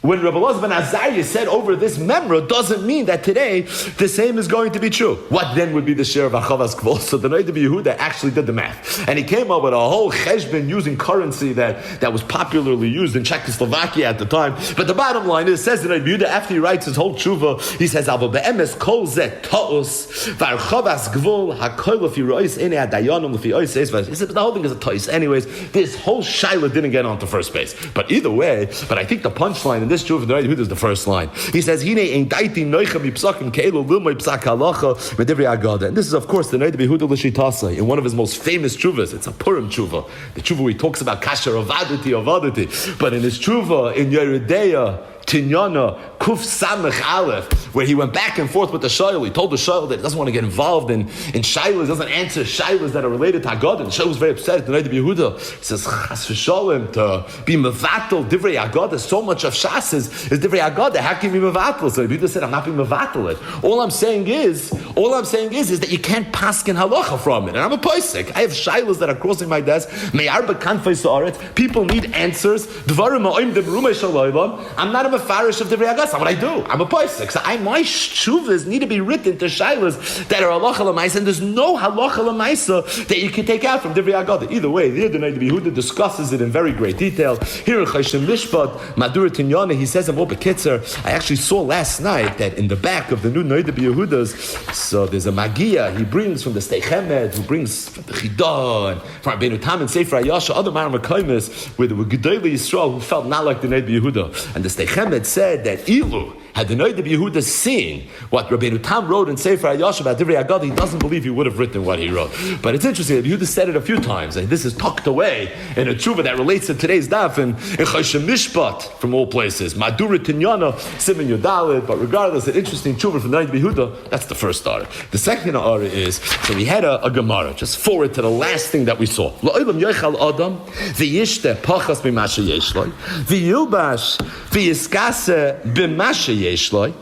when Rabbi Elazar ben Azariah said over this memra, doesn't mean that today the same is going to be true. What then would be the share of Archavas Gvul? So the Noida B'Yehuda actually did the math. And he came up with a whole cheshbon using currency that was popularly used in Czechoslovakia at the time. But the bottom line is, says the Noida B'Yehuda, after he writes his whole tshuva, he says, Avo be'emes kol zeh ta'us, v'Archavas Gvul, ha'kol lefi ro'is ene ha'dayanim lefi oises. He said, but the whole thing is a ta'us. Anyways, this whole shaila didn't get onto first base. But either way, I think the punchline in this tshuva, the Noida B'Yehuda is the first line. He says, Hine ein daiti noicha mi psakim ke'elu lilmoi psak halacha medivrei Agada. And this is, of course, the Noida B'Yehuda l'shitasa in one of his most famous tshuvas. It's a Purim tshuva. The tshuva where he talks about kasher avadati. But in his tshuva, in Yeridea, Tinyana, Kuf Samech Aleph, where he went back and forth with the Shail. He told the Shail that he doesn't want to get involved in Shailas, doesn't answer Shailas that are related to Agada. The Shail was very upset. The Noida B'Yehuda says, Chas v'sholem, to be mevatel divrei Agada, so much of Shas is divrei Agada. How can you be mevatel? So the B'Yehuda said, I'm not being mevatel it. All I'm saying is that you can't paskin halacha from it. And I'm a poisek. I have Shailas that are crossing my desk. Me'arba kanfei sa'aretz. People need answers. Dvarim ha'oim demrumei shalaylam. I'm not a mefarish of divrei Agada. That's what I do. I'm a poisek. So my shuvas need to be written to shailas that are halacha l'maisa, and there's no halacha l'maisa that you can take out from divrei Agada. Either way, the Noida B'Yehuda discusses it in very great detail. Here in Choshen Mishpat, Madura Tinyana, he says in Bekitzer, I actually saw last night that in the back of the new Noida B'Yehudas, so there's a magia he brings from the Stei Chemed, who brings from the Chidah, and from Rabbeinu Tam and Sefer Hayasha, other Maramakaimos, where there were Gedolei Yisrael who felt not like the Noida B'Yehuda. And the Stei Chemed said that Ilu, had the Noida B'Yehuda seen what Rabbeinu Tam wrote in Sefer Hayasha about Divrei Agada, he doesn't believe he would have written what he wrote. But it's interesting, Yehuda said it a few times, and this is tucked away in a tshuva that relates to today's daf in Choshen Mishpat, from all places. Madura Tinyana, Siman Yodalit, but regardless, an interesting tshuva from the Noida B'Yehuda. That's the first ara. The second ara is, so we had a Gemara, just forward to the last thing that we saw. La'olam yochal adam, v'yishte pachas b'masha yeshloi, v'yilbash v'yiskase b'masha yeshloi,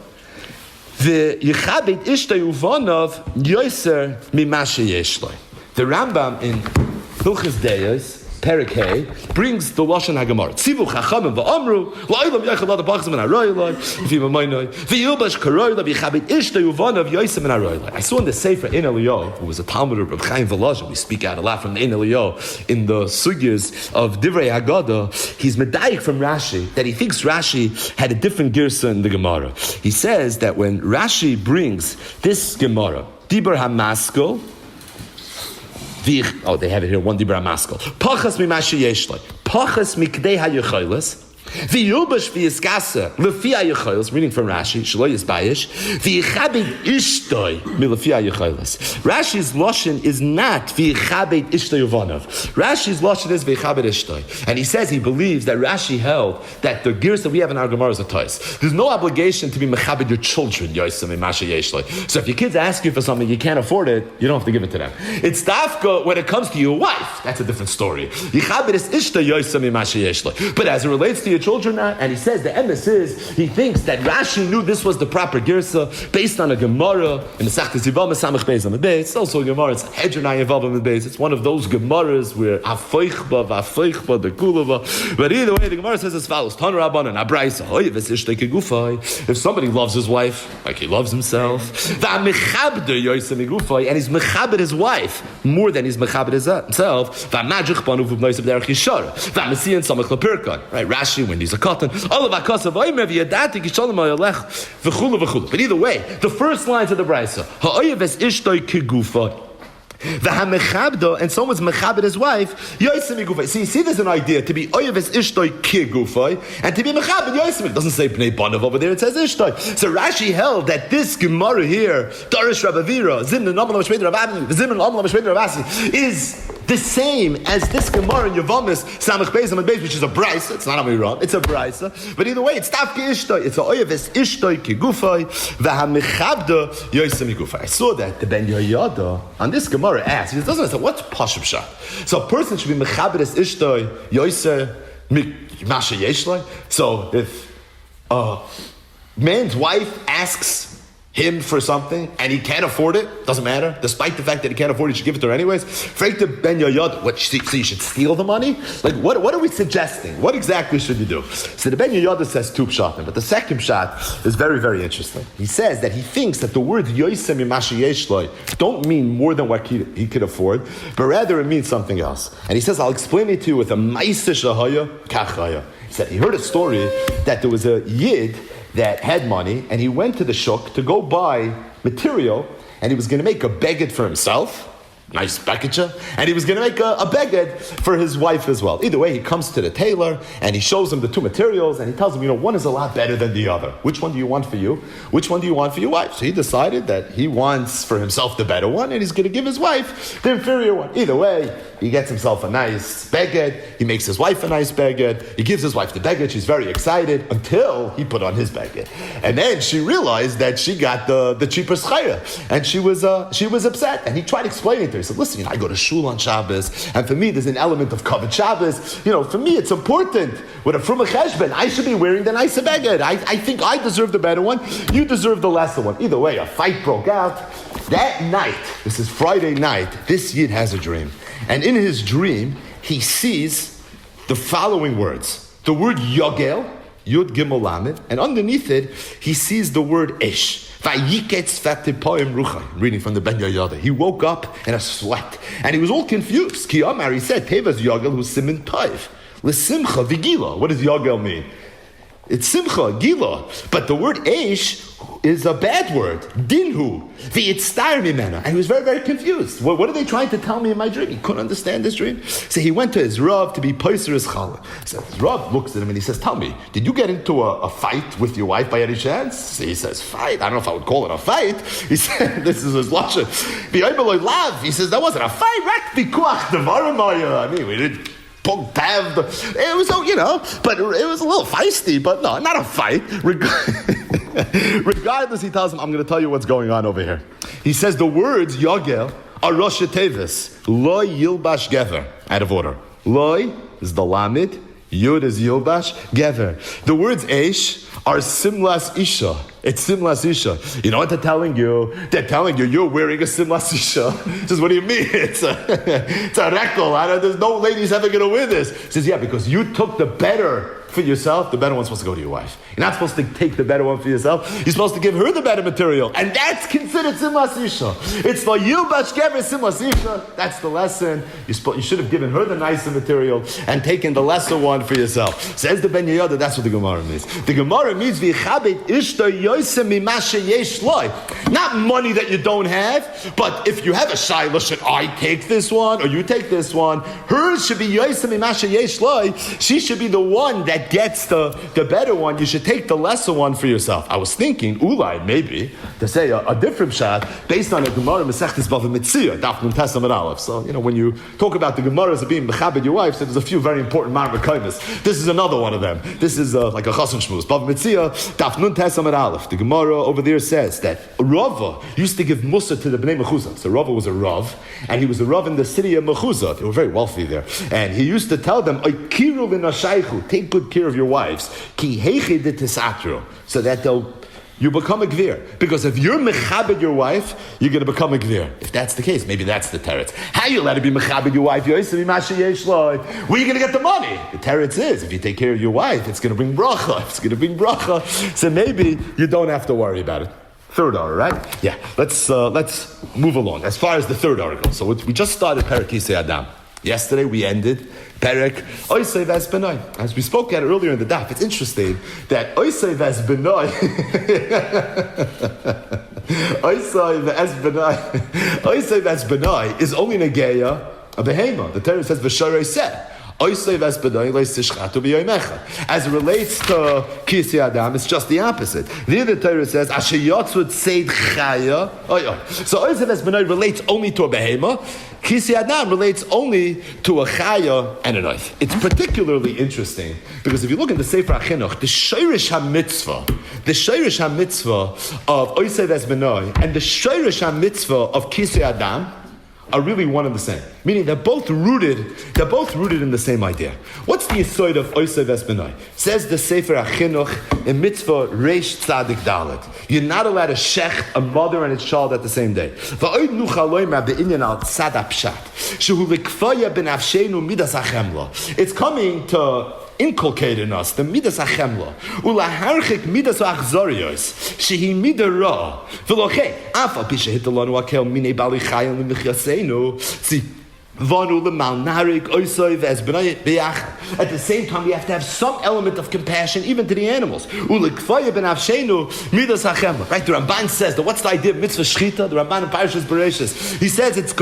v'yichabit ishtay uvonov yoser mimasha yeshloi. The Rambam in Hilchos Deos Perik Hay, brings the Lashon HaGemara. Tzivu chachamim v'amru, la'ilam yachal ad ha'pachzim and ha'roilai, v'yim ha'maynoi, v'yilbash karoilai, v'yichabit ishta yuvanav yoisem and ha'roilai. I saw in the Sefer Ein Eliyahu, who was a Talmud of Reb Chaim Volozhin, we speak out a lot from the Ein Eliyahu, in the sugyas of Divrei Haggadah, he's medayik from Rashi, that he thinks Rashi had a different girsa in the Gemara. He says that when Rashi brings this Gemara, Dibur HaMaskal, they have it here, one Dibur HaMaskal. Pachas mimashi yeshloi. Pachas mikdei hayecholos. V'yulbash v'yiskasa lefi hayecholos. Reading from Rashi, shelo yisbayish. V'yichabed ishtoi milefi hayecholos. Rashi's lashon is not v'yichabed ishtoi uvanav. Rashi's lashon is v'yichabed ishtoi, and he says he believes that Rashi held that the gears that we have in our Gemara is a tois. There's no obligation to be mechabed your children. Yosem imasha yeshloi. So if your kids ask you for something you can't afford it, you don't have to give it to them. It's dafka when it comes to your wife. That's a different story. Yichabed is ishtoi yosem imasha yeshloi. But as it relates to your children, and he says the emes is he thinks that Rashi knew this was the proper girsa based on a Gemara in the Sechtes Yivam Samach Beis on the base. It's also a Gemara. It's Hedronai Yivam on the base. It's one of those Gemaras where Afeichba the Kulava. But either way, the Gemara says as follows: Tan Rabban and Abraisa. If somebody loves his wife like he loves himself, and he's mechabed his wife more than he's mechabed himself. Right, Rashi. When he's a cotton, but either way, the first lines of the brisa, and someone's mechabed his wife. See, there's an idea to be oyeves ishtoi kigufay and to be mechabed yosim. It doesn't say bnei banav over there; it says ishtoi. So Rashi held that this Gemara here, Darish Rabavira, Zimna Namala Meshmeder Rabavim, Zimna Namala Meshmeder Rabasi, is the same as this Gemara in Yavamis Samach Beis and Beis, which is a brisa. It's not a mirah; it's a brisa. But either way, it's tafki ishtoi. It's a oyeves ishtoi kigufay v'hamechabda yosim igufay. I saw that the Ben Yoyada on this Gemara asks, he doesn't say what's Pashim Shah. So a person should be mechaberes ishtoi yoser masha yeshloi. So if a man's wife asks him for something and he can't afford it, doesn't matter. Despite the fact that he can't afford it, he should give it to her anyways. Freik the Ben Yoyad, what? So you should steal the money? Like what are we suggesting? What exactly should you do? So the Ben Yoyad says two pshatim, but the second pshat is very, very interesting. He says that he thinks that the word Yoisem Imashi Yeshloi don't mean more than what he could afford, but rather it means something else. And he says, I'll explain it to you with a Ma'aseh Shahaya Kachaya. He said he heard a story that there was a Yid that had money, and he went to the shuk to go buy material, and he was going to make a beged for himself, nice package, and he was going to make a beged for his wife as well. Either way, he comes to the tailor, and he shows him the two materials, and he tells him, one is a lot better than the other. Which one do you want for you? Which one do you want for your wife? So he decided that he wants for himself the better one, and he's going to give his wife the inferior one. Either way, he gets himself a nice beged, he makes his wife a nice beged, he gives his wife the beged, she's very excited, until he put on his beged. And then she realized that she got the cheaper schaya, and she was upset, and he tried to explain it to her. He said, listen, I go to shul on Shabbos, and for me there's an element of kavod Shabbos. For me it's important. With a from a cheshben, I should be wearing the nicer beged. I think I deserve the better one, you deserve the lesser one. Either way, a fight broke out. That night, this is Friday night, this Yid has a dream. And in his dream, he sees the following words. The word Yogel, Yud Gimel Lamed, and underneath it, he sees the word Ish. Vayiketz v'tipoim ruchay. Reading from the Ben Yoyada. He woke up in a sweat, and he was all confused. Ki Amar, he said, Tevas Yogel hu simin toiv. L'simcha v'gila. What does Yogel mean? It's simcha, gila. But the word Eish is a bad word. Dinhu. V'yitztar mimena. And he was very, very confused. What are they trying to tell me in my dream? He couldn't understand this dream. So he went to his Rav to be poiser his challah. So his Rav looks at him and he says, tell me, did you get into a fight with your wife by any chance? So he says, fight? I don't know if I would call it a fight. He said, this is his lashon. He says, that wasn't a fight. I mean, we didn't. It was, but it was a little feisty, but no, not a fight. Regardless, he tells him, I'm going to tell you what's going on over here. He says the words Yogel are Rosh Tevis. Loi Yilbash Gever. Out of order. Loi is the Lamed. Yud is Yilbash Gever. The words Eish are simlas isha. It's simlas isha. You know what they're telling you? They're telling you you're wearing a simlas isha. Says, what do you mean? It's a rekel. There's no lady's ever going to wear this. Says, yeah, because you took the better for yourself, the better one's supposed to go to your wife. You're not supposed to take the better one for yourself. You're supposed to give her the better material. And that's considered simlas isha. It's for you, bashkever simlas isha. That's the lesson. You should have given her the nicer material and taken the lesser one for yourself. Says the Ben Yehuda, that's what the Gemara means. The Gemara means v'chabed ishta yosem mimashe yesh loy. Not money that you don't have, but if you have a shayla, should I take this one or you take this one? Hers should be yosem mimashe yesh loy. She should be the one that gets the better one. You should take the lesser one for yourself. I was thinking, ulai, maybe, to say a different shot based on a Gemara Masechtes Bava Metzia, Daf Nun Tes Amud Aleph. So, when you talk about the Gemaras of being mechabed your wife, so there's a few very important marmakaimis. This is another one of them. This is like a Chassan Shmuz. Bava Metzia, Daf Nun Tes Amud Aleph. The Gemara over there says that Rava used to give Musa to the Bnei Mechuzah. So Rava was a Rav, and he was a Rav in the city of Mechuzah. They were very wealthy there. And he used to tell them, Oikiru v'nashaychu, take good care of your wives, ki heiche de tisatru, so that you become a gvir. Because if you're mechabed your wife, you're going to become a gvir. If that's the case, maybe that's the teretz. How you let her be mechabed your wife? Where are you going to get the money? The teretz is, if you take care of your wife, it's going to bring bracha. It's going to bring bracha. So maybe you don't have to worry about it. Third article, right? Yeah. Let's move along. As far as the third article. So we just started Perek Kisei Adam. Yesterday we ended Perek Oisei Ves Benoi. As we spoke at earlier in the daf, it's interesting that Oisei Ves Benoi Oisei Ves Benoi is only Negeya a behema. The Torah says V'sharei said. As it relates to Kisei Adam, it's just the opposite. The other Torah says, Asher Yotzud Seid Chaya. So Oisei Ves Benoi relates only to a behema. Kisei Adam relates only to a chaya and a knife. It's particularly interesting because if you look in the Sefer HaChinuch, the Shoirish HaMitzvah of Oisei Ves Benoi and the Shoirish HaMitzvah of Kisei Adam are really one and the same. Meaning they're both rooted in the same idea. What's the yesod of Oisei Ves Benoi? Says the Sefer HaChinuch in Mitzvah Reish Tzadik Dalet. You're not allowed to shecht a mother and its child at the same day. It's coming to inculcate in us the midas hachemla ulaharchik midas achzorios shehi midara v'lochei afa pisha hitalanu akel minei bali chayim l'michyaseinu see. At the same time, we have to have some element of compassion even to the animals. Right? The Ramban says that what's the idea of mitzvah shchita? The Ramban in Parashas Bereshis. He says it's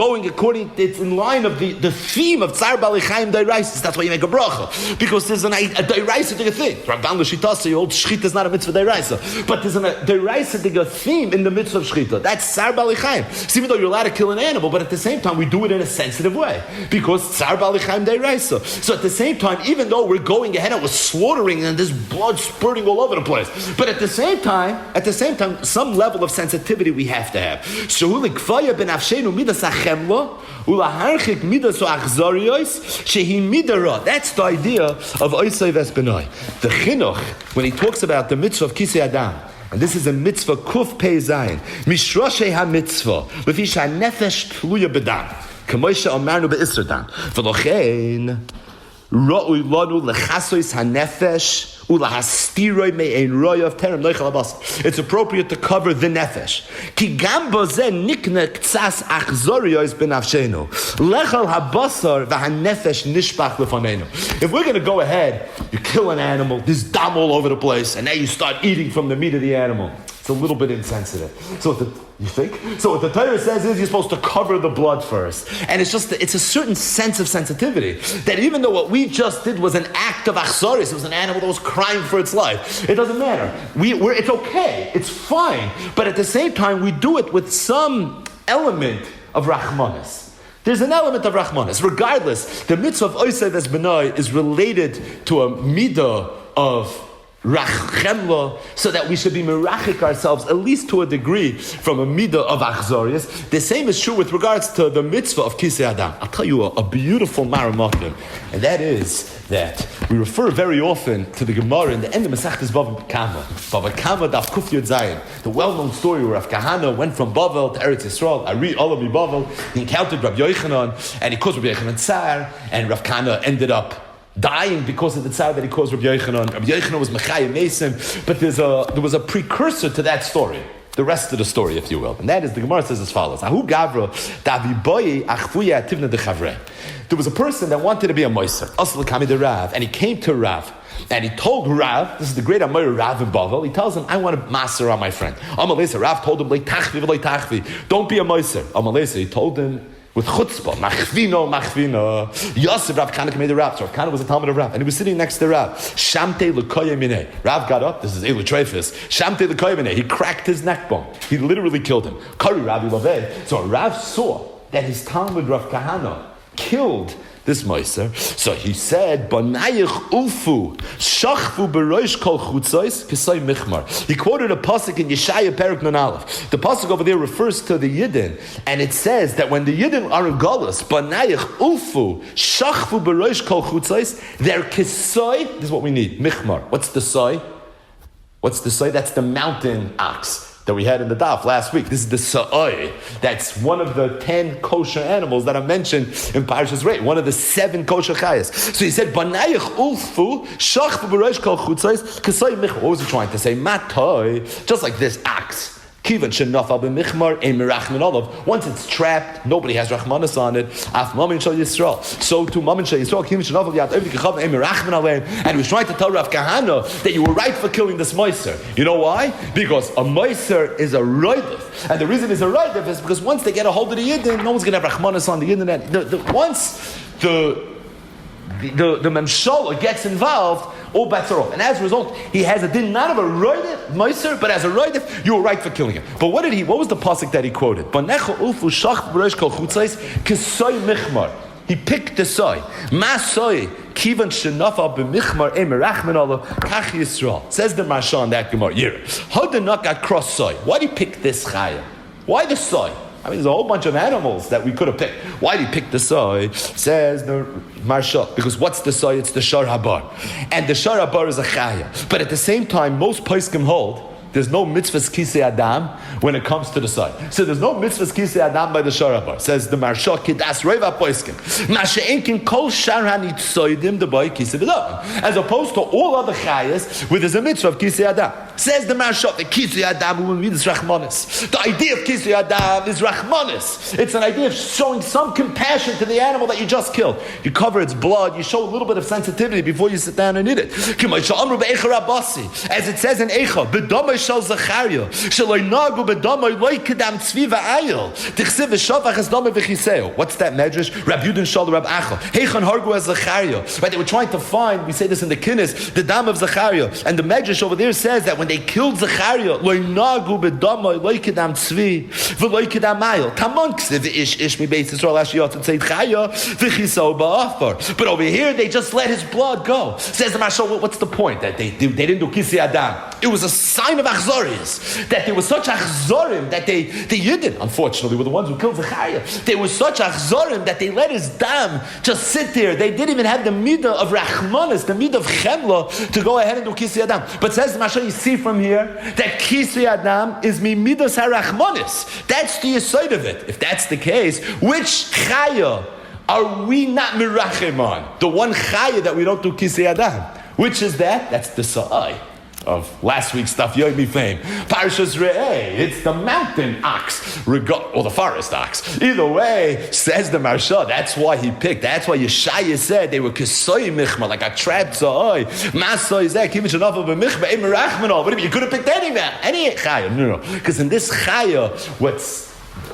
in line of the theme of Tzar Bali Chaim Dairaisis. That's why you make a bracha. Because there's a Dairaisa thing. Ramban l'shitasa, you hold shchita is not a mitzvah Dairaisa. But there's a Dairaisa theme in the mitzvah of shchita. That's Tzar Bali Chaim. So even though you're allowed to kill an animal, but at the same time, we do it in a sensitive way. Because Tsar Bali Chaim Deiraisa. So at the same time, even though we're going ahead and we're slaughtering and there's blood spurting all over the place, but at the same time, some level of sensitivity we have to have. That's the idea of Oisei Ves Benoi. The Chinuch, when he talks about the mitzvah of Kisei Adam, and this is a mitzvah Kuf Pei Zayin, Mishroshe HaMitzvah, Lefish HaNefesh Tluya B'dam. Kamoisha Amarnu be'isradan. V'lochein ra'ui lanu lechasois hanefesh ulahastiroi me'ein roya of terem noichal abas. It's appropriate to cover the nefesh. Ki gam bozen nikne ktsas achzoriyos benafshenu lechal habasar v'hanefesh nishpach lefanenu. If we're going to go ahead, you kill an animal, there's dam all over the place, and now you start eating from the meat of the animal. It's a little bit insensitive. So what the Torah says is you're supposed to cover the blood first. And it's a certain sense of sensitivity that even though what we just did was an act of achzoris, it was an animal that was crying for its life, it doesn't matter. It's okay. It's fine. But at the same time, we do it with some element of rachmanis. There's an element of rachmanis. Regardless, the mitzvah of Oisei Ves Benoi is related to a midah of rachemla, so that we should be merachik ourselves, at least to a degree, from a midah of achzorius. The same is true with regards to the mitzvah of kisei adam. I'll tell you a beautiful maramakim, and that is that we refer very often to the Gemara in the end of Masechtas Bava Kama. Bava Kama daf Kuf Yud Zayin, the well-known story where Rav Kahana went from Bavel to Eretz Yisrael. Ari Olavi Bavel. He encountered Rav Yochanan, and he caused Rav Yochanan tsar, and Rav Kahana ended up dying because of the tsar that he caused Rav Yochanan. Rav Yochanan was Mechayim Mason, but there was a precursor to that story. The rest of the story, if you will. And that is, the Gemara says as follows. Ahu Gavra, Davi Boye, Achfuya, Tivna de Chavre. There was a person that wanted to be a Moiser, Asl Kami de Rav, and he came to Rav, and he told Rav, this is the great Amor Rav in Bavel, he tells him, I want to master on my friend. Amalesa, Rav told him, don't be a Moiser. Amalesa, he told him, with chutzpah, machvino. Yosef Rav Kana made the Rav. So Rav Kana was a Talmud of Rav, and he was sitting next to Rav. Shamte l'koyem minei. Rav got up. This is Elu Treifus. Shamte l'koyem minei. He cracked his neck bone. He literally killed him. Kari Ravi Laveh. So Rav saw that his Talmud Rav Kahana killed this Moiser. So he said, Banayich ufu, shachvu beroish kol chutzos, kisay michmar. He quoted a pasuk in Yeshaya Perek Nun Aleph. The pasuk over there refers to the Yidden, and it says that when the Yidden are in Galus, Banayich ufu, shachvu beroish kol chutzos, their kisay, this is what we need, michmar. What's the soy? What's the soy? That's the mountain ox that we had in the daf last week. This is the sa'oi. That's one of the 10 kosher animals that are mentioned in Parashas Rei, one of the 7 kosher chayas. So he said, Banayich ulfu, shach b'rosh kol chutzos, kasoi mich. What was he trying to say? Matoi, just like this ox. Kivan shenafal b'michmar ein merachmin olav. Once it's trapped, nobody has rachmanas on it. Af mamin shel Yisrael. So to mamin shel Yisrael, kivan shenafal yad evdi kechav ein merachmin aleim. And he was trying to tell Rav Kahana that you were right for killing this moiser. You know why? Because a moiser is a roidif, and the reason it's a roidif is because once they get a hold of the yidden, no one's going to have rachmanas on the internet. Once the memshola gets involved, all bets are off. And as a result, he has a din not of a roidif, moiser, but as a roidif, you were right for killing him. But what was the pasuk that he quoted? He picked the soy. Ma soy, kivan shenafa b'michmar emerachmin olav kach Yisrael. Says the Marsha on that Gemara. Yira. Hodanak got cross soy. Why did he pick this chaya? Why the soy? I mean, there's a whole bunch of animals that we could have picked. Why did he pick the soy? Says the Marsha. Because what's the soy? It's the shar habar. And the shar habar is a chaya. But at the same time, most poskim hold there's no mitzvahs kisei adam when it comes to the side. So there's no mitzvahs kisei adam by the sharabar. Says the Marsha kidas reva poiskim. Masha'enkin kol sharhanit soidim the boy kisei adam. As opposed to all other chayas where there's a mitzvah of kisei adam. Says the Marsha the kisei adam will mean is rachmanis. The idea of kisei adam is rachmanis. It's an idea of showing some compassion to the animal that you just killed. You cover its blood. You show a little bit of sensitivity before you sit down and eat it. As it says in Eicha, b'domay shal Zacharia, shaloi nagu b'domay loy kedam tzvi v'ayil, tichsiv v'shavach es domay v'chiseo. What's that medrash? Rab Yudin shal Rab Acha. Heichan hargu as Zacharia. Right, they were trying to find, we say this in the Kinnis, the dam of Zacharia. And the medrash over there says that when they killed Zacharia, loy nagu b'domay loy kedam tzvi v'loy kedam ayil. Tamon ksiv ish mi beis Yisrael ashiyot and say chaya v'chiseo ba'afar. But over here, they just let his blood go. Says the Mashal, what's the point? That they didn't do kisei adam. It was a sign of achzorius, that there was such achzorim that the Yidden, unfortunately, were the ones who killed Zechariah. There was such achzorim that they let his dam just sit there. They didn't even have the midah of rachmanis, the midah of chemla, to go ahead and do kisei adam. But says the Mashal, you see from here that kisei adam is mi midas harachmanis. That's the yesod of it. If that's the case, which chaya are we not mirachem on? The one chaya that we don't do kisei adam. Which is that? That's the sa'ai of last week's stuff, Yomi fame. Parashas Re'eh, it's the mountain ox, or the forest ox. Either way, says the Marsha, that's why he picked. That's why Yeshaya said they were kesoi michma, like a trapped sa'oi. Masoi zeh, kivin shanafa b'michma, ein merachmanol. What do you mean? You could have picked any chaya. No. Because in this chaya, what's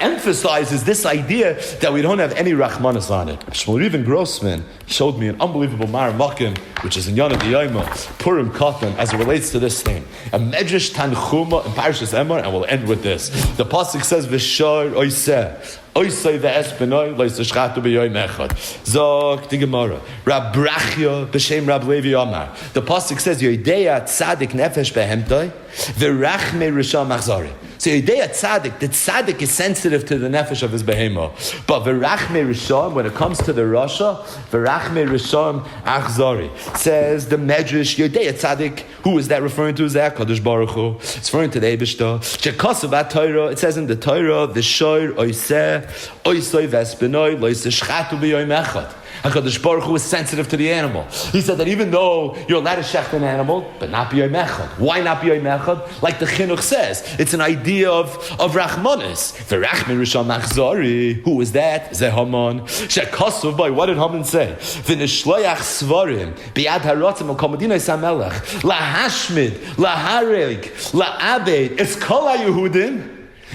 emphasizes this idea that we don't have any rachmanis on it. Shmuel Reuven Grossman showed me an unbelievable maramakim, which is in Yonah D'Yoma, Purim Katan, as it relates to this thing. A medrash tanchuma in Parashas Emor, and we'll end with this. The pasuk says, "V'shar oiseh Oisay ve'es benoi lo yishchatu b'yoyim echad. Zog the Gemara. Rab Brachya b'shem Rab Levi Amar. The pasuk says Yodeya tzadik nefesh behemtoi v'rachmei rishon machzari. So Yodeya tzadik, the tzadik is sensitive to the nefesh of his behema, but v'rachmei rishon, when it comes to the rasha, v'rachmei rishon achzari. Says the Medrash Yodeya tzadik. Who is that referring to? Is that Kadosh Baruch Hu? It's referring to the Eibishter. Shekasav Torah. It says in the Torah, the shoyr oiseh oisoi vesbenoi loiseshchatu b'yoyim echad. HaKadosh Baruch Hu is sensitive to the animal. He said that even though you're allowed to shecht an animal, but not b'yoyim echad. Why not b'yoyim echad? Like the Chinuch says, it's an idea of Rachmanis. V'rachmei rishon machzori. Who is that? Zeh Haman. Shekasav by, what did Haman say? V'nishloyach svarim b'yad harotzim al komadinoi samelech lahashmid lahareg laabed es kol haYehudim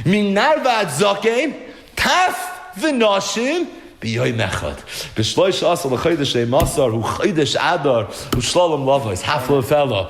minar v'ad zokein taf v'noshim b'yoyim echad. B'shloish asal l'chodesh le'masar hu chodesh adar hu shalom lavos hafla fella.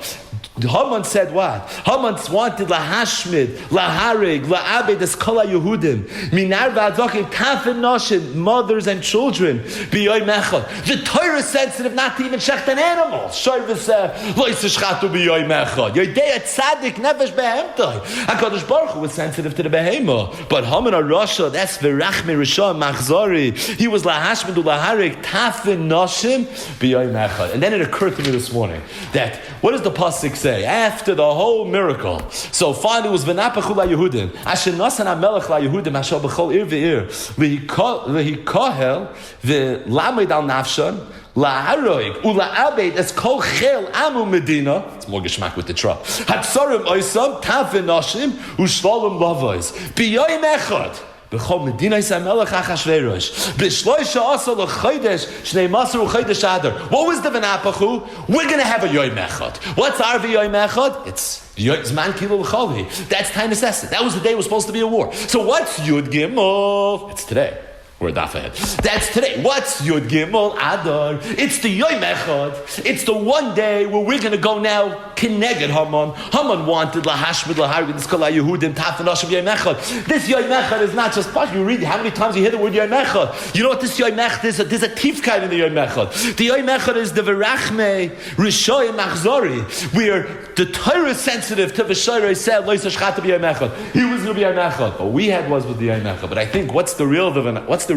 Haman said what? Haman wanted lahashmid, laharig, laabed es kol haYehudim minar v'ad zokein taf v'noshim, mothers and children b'yoyim echad. The Torah is sensitive not to even shecht an animal. Shoy v'seh lo yishchatu b'yoyim echad. Yodeya tzadik nefesh behemtoi. HaKadosh Baruch Hu was sensitive to the behema, but Haman HaRasha, that's v'rachmei rishon machzori. He was lahashmid ulaharik taf v'noshim b'yoyim echad. And then it occurred to me this morning that what does the pasuk say after the whole miracle? So finally it was v'napachu laYehudim asher nasan hamelech laYehudim asher b'chol ir v'ir v'hikohel v'lamed al nafshan la'aroig ula'abed es kol chel amu medina. It's more geschmack with the tra. Hatzorim oisam taf v'noshim u'shlolim lavos b'yoyim echad. B'chol medina yisamelech achashverosh b'shloisha asa l'chodesh shnei masar u'chodesh adar. What was the v'napachu? We're going to have a yoyim echad. What's our v'yoyim echad? It's Zman Kilul Chalvi. That's time necessity. That was the day it was supposed to be a war. So what's Yud Gimel? It's today. We're a daf ahead. That's today. What's Yud Gimel Adar? It's the Yom Echad. It's the one day where we're going to go now. Kineged Haman. Haman wanted lahashmid lahargid niskala Yehudim tafanoshim Yom Echad. This Yom Echad is not just part. You read how many times you hear the word Yom Echad. You know what this Yom Echad is? There's a tifkai in the Yom Echad. The Yom Echad is the verachmei rishoy machzori, where the Torah is sensitive to v'shoyrei said lo yisashchatu b'Yom Echad. He was going to be Yom Echad. What we had was with the Yom Echad. But I think what's the real v'napachu?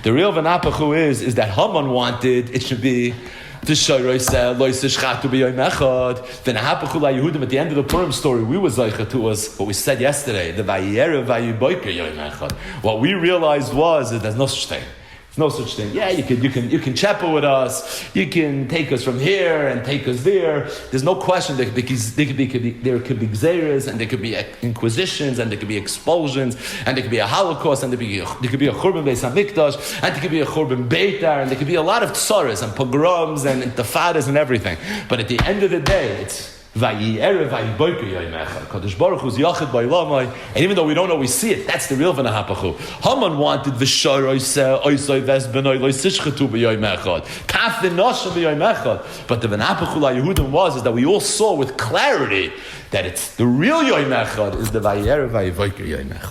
The real v'napachu is that Haman wanted it should be the Shoyrei said lo yisashchatu b'Yom Echad. V'napachu laYehudim. At the end of the Purim story, we were zeicha to us what we said yesterday. The vayyerev vayiboker Yom Echad. What we realized was that there's no such thing. No such thing. Yeah, you can chapel with us. You can take us from here and take us there. There's no question. There could be gzeres, and there could be inquisitions, and there could be expulsions, and there could be a Holocaust, and there could be a Churban Beis Hamikdash, and there could be a Churban Beitar, and there could be a lot of tsaras and pogroms and intifadas and everything. But at the end of the day, it's Kadosh Baruch Hu's yachid ba'olamai, and even though we don't always see it, that's the real v'nahapachu. Haman wanted v'sharoi seh oisoi ves benoi lo yisishchatu b'yoyim echad taf v'noshim b'yoyim echad. But the v'nahapachu laYehudim is that we all saw with clarity that it's the real yoyim echad is the vayerev vayivoker yoyim echad.